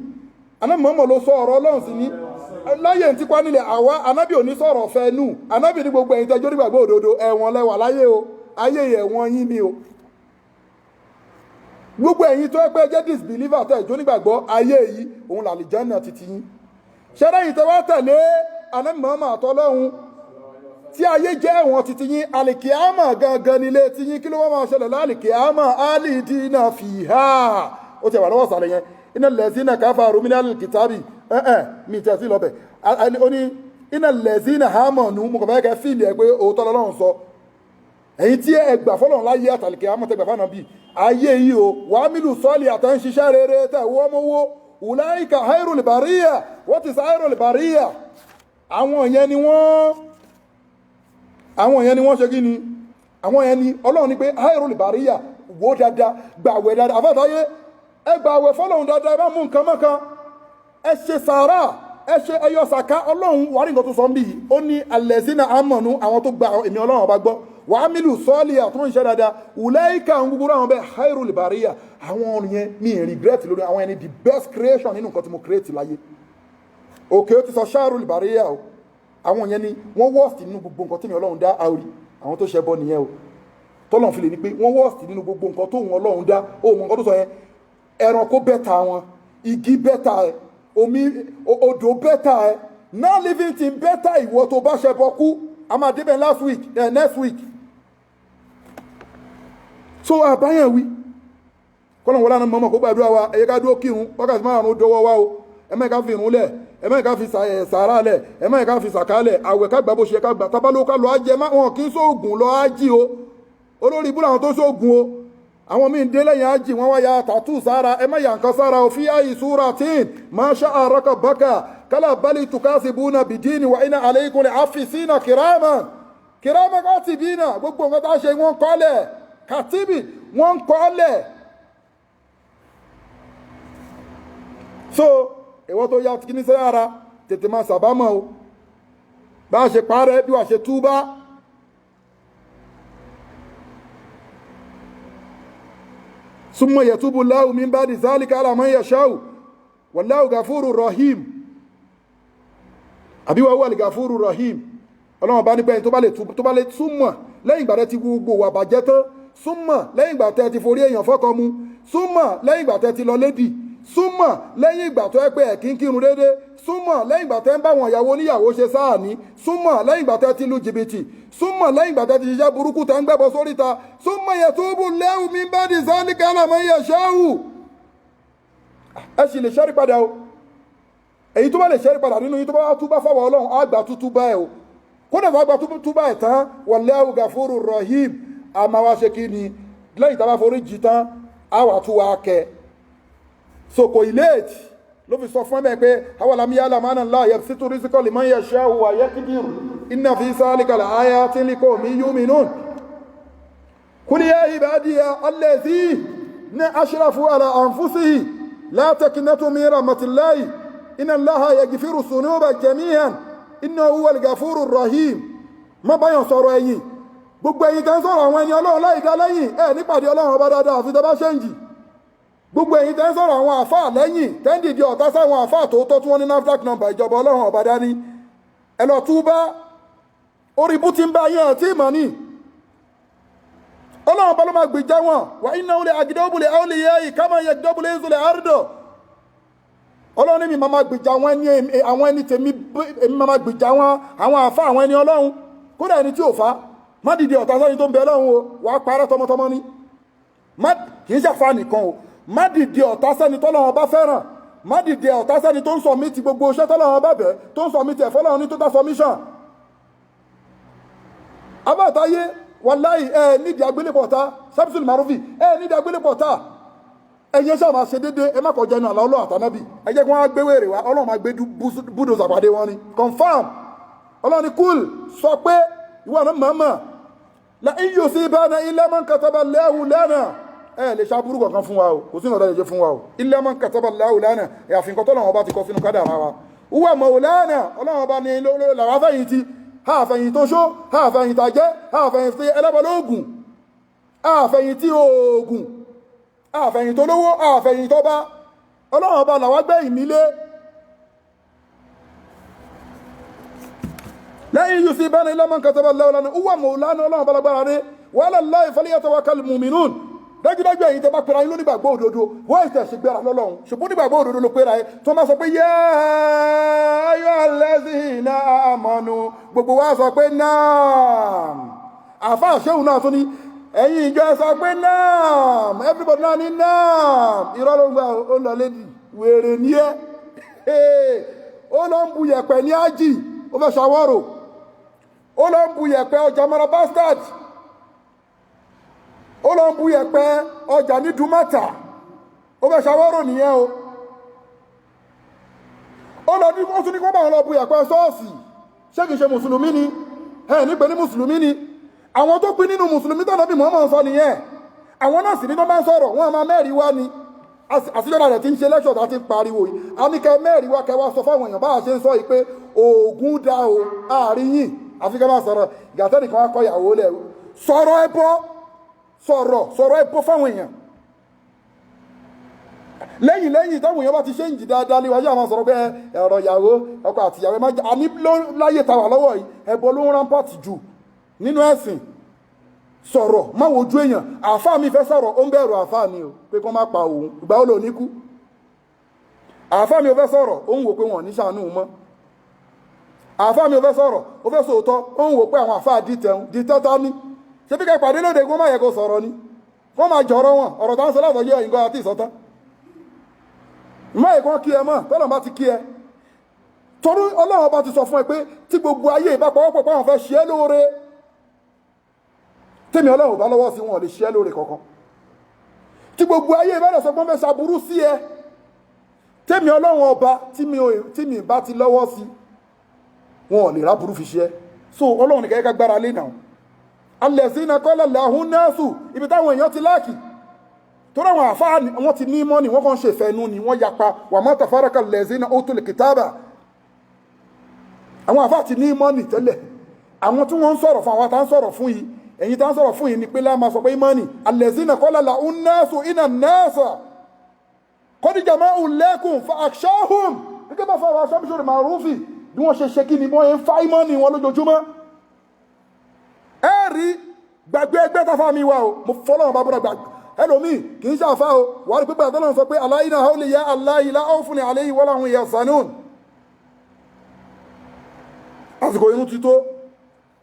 anábì mọ́mọ́ ló sọ ọ̀rọ̀ ọlọ́run sí ní láyé tí pa nílẹ̀ àwa anábì ò ní sọ̀rọ̀ fẹ́ nù anábì ní gbogbo ẹ̀yin tẹ́jọ́ nígbàgbọ́ òdodo ẹ̀wọ̀n lẹ́wà láyé o ayé ẹ̀wọ̀n yín ni o gbogbo ẹ̀yin tó ẹgbẹ́ jẹ́ disbeliever tẹ́ ìjọ nígbàgbọ́ ayé yìí òun làlìjánà títí yín ṣẹ́rẹ́ yìí tẹ́ wá tẹ̀lé anábì mọ́mọ́ àtọ́lọ́hun tí ayé jẹ́ ẹ̀wọ̀n títí yín alìkìámà gangan nílé tí yín kí ló wọ́n máa ṣẹlẹ̀ lálìkìámà alìdínà fìhà ó ti wà lọ́wọ́ sàlẹ̀ yẹn iná lẹ́sìnà káfà rúmínálì kìtàbì mi tẹ́ sí lọ́bẹ̀ ó ní iná lẹ́sìnà hámọ̀nù mo kàn fẹ́ kẹ́ fíìlì ẹ̀ pé òótọ́ lọ́lọ́run sọ ẹ̀yin tí ẹgbà fọ́lọ́run láyé àtàlìkẹ́ àmọ́tẹ́gbà fánà bíi ayé yìí o wàá mílù sọ́ọ̀lì àtàn ṣiṣẹ́ rere tẹ̀ wọ́n mọ́wọ́ ulaika hayrul bariyya what is hayrul bariyya àwọn yẹn ni wọ́n ṣe kí ni àwọn yẹn ni ọlọ́run ní pé hayrul bariyya wò dáadáa gbàwẹ̀ dáadáa àfẹ́tàyé ẹ gbàwẹ̀ fọ́lọ́run dáadáa ẹ bá mú nǹkan mọ́kan ẹ ṣe sàárà ẹ ṣe ẹyọ sàká ọlọ́run wà ní nǹkan tó sọ ń bí yìí ó ní allazina amanu àwọn tó gba èmi ọlọ́run ọba gbọ́ wà á mílù sọ́ọ̀lì àtúnṣe iṣẹ́ dáadáa ulaika ń gbogbo àwọn bẹ́ẹ̀ hayrul bariyya àwọn ọ̀run yẹn mi regret lórí àwọn ẹni the best creation nínú nǹkan tí mo create láyé òkè ó ti sọ sharul bariyya o àwọn yẹn ni wọ́n worst nínú gbogbo nǹkan tí mi ọlọ́run dá àórí àwọn tó ṣẹbọ nìyẹn o tọ́lọ́run fi lè ní pé wọ́n worst nínú gbogbo nǹkan tó wọn ọlọ́run dá ó mọ nǹkan tó sọ yẹn ẹranko bẹ́ta wọn igi bẹ́ta ẹ omi odò bẹ́ta ẹ non living thing bẹ́ta ìwọ tó bá ṣẹbọ kú a máa débẹ̀ next week so àbáyàn wí kọ́nà wọlé àná mọ́mọ́ kó gbàdúrà wa ẹ̀yẹ ká dúró kírun wákàtí márùn-ún dọwọ́ wa o ẹ̀mẹ́ ká fi irun lẹ̀ ẹ̀mẹ́ ká fi sàárà lẹ̀ ẹ̀mẹ́ ká fi sàká lẹ̀ àwẹ̀ ká gbà bó ṣe ká gbà tábàló ká lọ ájẹ wọn kì í sóògùn lọ ájì o olórí ibú làwọn tó sóògùn o àwọn míì dé lẹ́yìn ájì wọ́n wá ya tàtú sára ẹ má yà nǹkan sára o fi àyè súra tíìn máa ṣá àrọ́kọ̀ bákà kálá bali tukasibuna bidini wa iná alaykum afisina kiraman katibina gbogbo nǹkan tá a ṣe wọ́n kọ́lẹ̀ katibi wọ́n kọ́lẹ̀ so ìwọ tó yá kí ní sẹ́ ara tètè máa sàbámọ̀ o bá a ṣe parẹ́ bí wàá ṣe túbá. summa yatubu Allahu min ba'di zalika ala man yasha'u wallahu ghafurur rahim àbí wa huwa al-ghafurur rahim ọlọ́run bá ní pé tó bá lè súnmọ̀ lẹ́yìn ìgbà tẹ́ ti gbogbo wà bàjẹ́ tán súnmọ̀ lẹ́yìn ìgbà tẹ́ ti forí èèyàn fọ́kọ mu súnmọ̀ lẹ́yìn ìgbà tẹ́ ti lọ lédì súnmọ̀ lẹ́yìn ìgbà tó ẹ pé ẹ̀ kí ń kírun dédé súnmọ̀ lẹ́yìn ìgbà tẹ́ ń bá wọn ìyàwó oníyàwó ṣe sáàní súnmọ̀ lẹ́yìn ìgbà tẹ́ ti lu jìbìtì súnmọ̀ lẹ́yìn ìgbà tẹ́ ti ṣiṣẹ́ burúkú tẹ́ ń gbẹ́bọ sóríta súnmọ̀ yatubu Allahu min ba'di zalika ala man yasha'u. ẹ sì lè ṣẹ́rí padà o èyí tó bá lè ṣẹ́rí padà nínú yín tó bá wá túbá fáwọn ọlọ́run á gbà túbá ẹ̀ o kódà bá gba túbá ẹ̀ tán wallahu ghafurur rahim a máa wá ṣe kí ni lẹ́yìn tá a bá forí jì tán á wà tún wá kẹ́ so kò ilé ló fi sọ fún ẹ pé awalam ya'lam anna Allaha yabsutu rizqa liman yasha'u wa yaqdir inna fi dhalika la'ayatin liqawmin yu'minun qul ya ibadiya alladhina ashrafu ala anfusihim la taqnatu min rahmatillahi inna Allaha yaghfiru dhunuba jami'an innahu huwal ghafurur rahim. má báyàn sọ̀rọ̀ ẹ̀yìn gbogbo ẹ̀yin tẹ́ ń sọ̀rọ̀ àwọn ẹni ọlọ́run láì dá lẹ́yìn ẹ̀ nípàdé ọlọ́run ọba dáadáa àfi tẹ́ bá ṣẹ́ǹjì gbogbo ẹ̀yin tẹ́ ń sọ̀rọ̀ àwọn àfáà lẹ́yìn tẹ́ ń dìde ọ̀tá sáwọn àfáà tòótọ́ tí wọ́n ní NAFDAC number ìjọba ọlọ́run ọba dání ẹ lọ túbá orí bú ti ń bá yẹn àti ìmọ̀ ní ọlọ́run ọba ló máa gbèjà wọn wà innahu la'agidabu li awliya'i kama yagidabu laysu li ardo ọlọ́run ní mi máa gbèjà àwọn ẹni tèmi èmi máa gbèjà àwọn àfáà àwọn ẹni ọlọ́run kódà ẹni tí ò fa má dìde ọ̀tá sẹ́ni tó ń bẹ ọlọ́run o wàá parẹ́ tọmọtọmọ ní kì í ṣàfà nìkan o má dìde ọ̀tá sẹ́ni tọ́lọ́run bá fẹ́ràn má dìde ọ̀tá sẹ́ni tó ń sọ mí ti gbogbo iṣẹ́ tọ́lọ́run bá bẹ̀ tó ń sọ mí ti ẹ̀fọ́ lọ́run ní total submission. abáàtáyé wàláì ẹ nídìí agbélépọ̀tá Shamsul Marufi ẹ nídìí agbélépọ̀tá ẹ̀yẹ sáà máa ṣe déédéé ẹ má kọjá inú àlá ọlọ́run àtànábì ẹ jẹ́ kí wọ́n á gbé wèrè wá ọlọ́run máa gbé búdòzà pàdé wọn ni confam ọlọ́run ni kúl sọ pé ìwọ náà mọ̀ọ́mọ̀ la in yusibana illa man kataba Allahu lana ẹ lè ṣàbúrú kankan fún wa o kò sí nǹkan lè jẹ fún wa o illa man kataba Allahu lana ẹ àfikún tọ́lọ́run ọba ti kọ sínú kádàrá wa huwa maulana ọlọ́run ọba ni làwọn afẹ́yìntì ha àfẹ̀yìn tó ṣó ha àfẹ̀yìn tàjẹ́ ha àfẹ̀yìn tí ẹlẹ́bọ̀lógún ha àfẹ̀yìn tí oògùn ha àfẹ̀yìn tó lówó ha àfẹ̀yìn tó bá ọlọ́run ọba làwọn gbé ìmílé lẹ́yìn yusibana illa man kataba Allahu lana huwa maulana ọlọ́run ọba lágbára rẹ̀ wa ala Allahi falyatawakkalil mu'minun dájúdájú ẹ̀yin tẹ́ bá pera yín lónígbàgbọ́ òdodo wọ́n ìtẹ̀ ṣe gbéra lọ́lọ́run ṣùgbọ́n nígbàgbọ́ òdodo ló pera ẹ tó máa sọ pé yá ayyuhal lazina amanu gbogbo wa sọ pé naam àfa àṣẹ́hùn náà tún ní ẹ̀yin ìjọ ẹ sọ pé naam everybody náà ní naam irọ́ ló ń gbà ó lọ lédi wèrè ní ẹ́ ó lọ ń bu yẹ̀pẹ̀ ní ájì ó fẹ́ ṣàwọ́rò ó lọ ń bu yẹ̀pẹ̀ ọjà mara bastard ó lọ ń bu yẹ̀pẹ̀ ọjà ní Dùmátà ó fẹ́ ṣàwọ́rò nìyẹn o ó lọ ní ó tún ní kó bá wọn lọ bu yẹ̀pẹ̀ ṣọ́ọ̀ṣì ṣé kìí ṣe mùsùlùmí ni ẹ nípe ní mùsùlùmí ni àwọn tó pín nínú mùsùlùmí tó Ànábì Muhammad sọ nìyẹn àwọn náà sì ní tó máa ń sọ̀rọ̀ wọn máa mẹ́rin wá ni àṣìjọba rẹ̀ ti ń ṣe lẹ́ṣọ̀ tá ti ń pariwo yìí a ní kẹ mẹ́rin wá kẹ wá sọ fáwọn èèyàn bá a ṣe ń sọ yìí pé Ògún dá o àárín yìí àfi kẹ máa sọ̀rọ̀ ìgbàtẹ́nì kan wá kọ ìyàwó lẹ̀ sọ̀rọ̀ ẹbọ sọ̀rọ̀ ẹbọ fáwọn èèyàn lẹ́yìn táwọn èèyàn bá ti ṣe ń jì dáadáa níwájú àwọn sọ̀rọ̀ pé ẹ̀rọ ìyàwó ọkọ àti ìyàwó máa jẹ́ àní láyé tàwà lọ́wọ́ yìí ẹbọ ló ń rampart jù nínú ẹ̀sìn sọ̀rọ̀ má wojú èèyàn àáfàá mi fẹ́ sọ̀rọ̀ ó ń bẹ̀rù àáfàá mi o pé kó má pa òun ìgbà ó lò ní kú àáfàá mi ò fẹ́ sọ̀rọ̀ ó ń wò pé wọ́n ní ṣàánú mọ́ àáfàá mi ò fẹ́ sọ̀rọ̀ ó fẹ́ sòótọ́ ó ń wò pé àwọn àáfàá dìtẹ́ta ní ṣé bí ká pàdé lóde kó má yẹ kó sọ̀rọ̀ ni wọ́n máa jọ̀rọ̀ wọn ọ̀rọ̀ tá ń sọ látọ̀jọ́ ìgbà àti ìsọ̀tán mọ́ ẹ̀kọ́ kí ẹ mọ́ tọ́lọ̀ bá ti kí ẹ torí Ọlọ́run bá ti sọ fún ẹ pé tí gbogbo ayé ìbá pọ̀wọ́pọ̀ pàwọn fẹ́ ṣe é lóore tèmi Ọlọ́run bá lọ́wọ́ sí wọn lè ṣe é lóore kankan tí gbogbo ayé ìbá lọ́sọ pọ́n fẹ́ ṣàbúrú sí ẹ tèmi Ọlọ́run ọba tí mi bá ti lọ́wọ́ sí wọn lè ráburú fi ṣe é so Ọlọ́run nìkan ká gbára lé náà allazina qala lahun nasu ibi táwọn èèyàn ti láàkì tó ráwọn àfáà wọ́n ti ní mọ́ni wọ́n kàn ṣe fẹ́nu ni wọ́n yapa wà má tafaraka lẹ́zínà utul kitaba àwọn àfáà ti ní mọ́ni tẹ́lẹ̀ àwọn tí wọ́n ń sọ̀rọ̀ fún àwọn tá ń sọ̀rọ̀ fún yìí ẹ̀yin tá ń sọ̀rọ̀ fún yìí ni pé láàmà sọ pé mọ́ni alẹ́zínà qala lahun nasu inna nasa qad jama'u lakum fa akhshawhum gẹ́gẹ́ bá fọwọ́ aṣọ́bíṣọ́rì màrúfì bí wọ́n ṣe ṣe kí ni wọ́n ń fa ìmọ́ni wọn lójoojúmọ́ ẹ̀rí gbàgbé ẹgbẹ́ tafà mi wà o mo fọ́lọ́wọ́n bá bọ́dọ̀ gbàgbé ẹlòmíì kì í ṣàfá o wà rí pípẹ́ àtọ́lọ́run sọ pé aláìná haúlì yá aláìlá ọ́fún ní àléyìn wọ́n láwọn èèyàn sanún àsìkò inú ti tó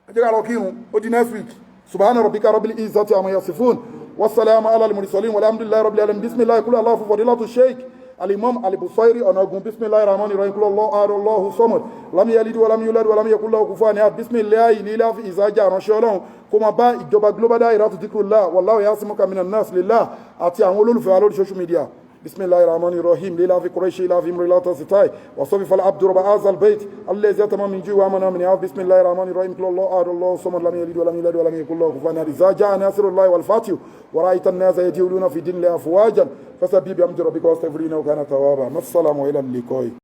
ẹjẹ́ ká lọ kírun ó di next week subhana rabbika rabbil izzati amma yasifun wassalamu ala al-mursalin walhamdulillahi rabbil alamin bismillah kul allah fadilatu sheikh al-imam al-busairi onagun bismillahir rahmanir rahim kul allahu samad lam yalid wa lam yulad wa lam yakul lahu kufuwan ahad bismillah lila fi izaja ránṣẹ́ Ọlọ́run kó máa bá ìjọba global dahiratu dhikrullah wallahu yasimuka minan nas lillah àti àwọn olólùfẹ́ wa lórí social media bismillahir rahmanir rahim lila fi quraish ila fi imrilata sitai wa safifa al-abdu rabba azal bayt allazi yatama min jiwa mana min bismillahir rahmanir rahim kul allahu samad lam yalid wa lam yulad wa lam yakul lahu kufuwan ahad izaja nasrullahi wal fatih wa ra'aita an-nasa yadkhuluna fi dinillahi afwajan fasabbih bihamdi rabbika wastaghfirhu innahu kana tawwaba. Assalamu ila al-liqa.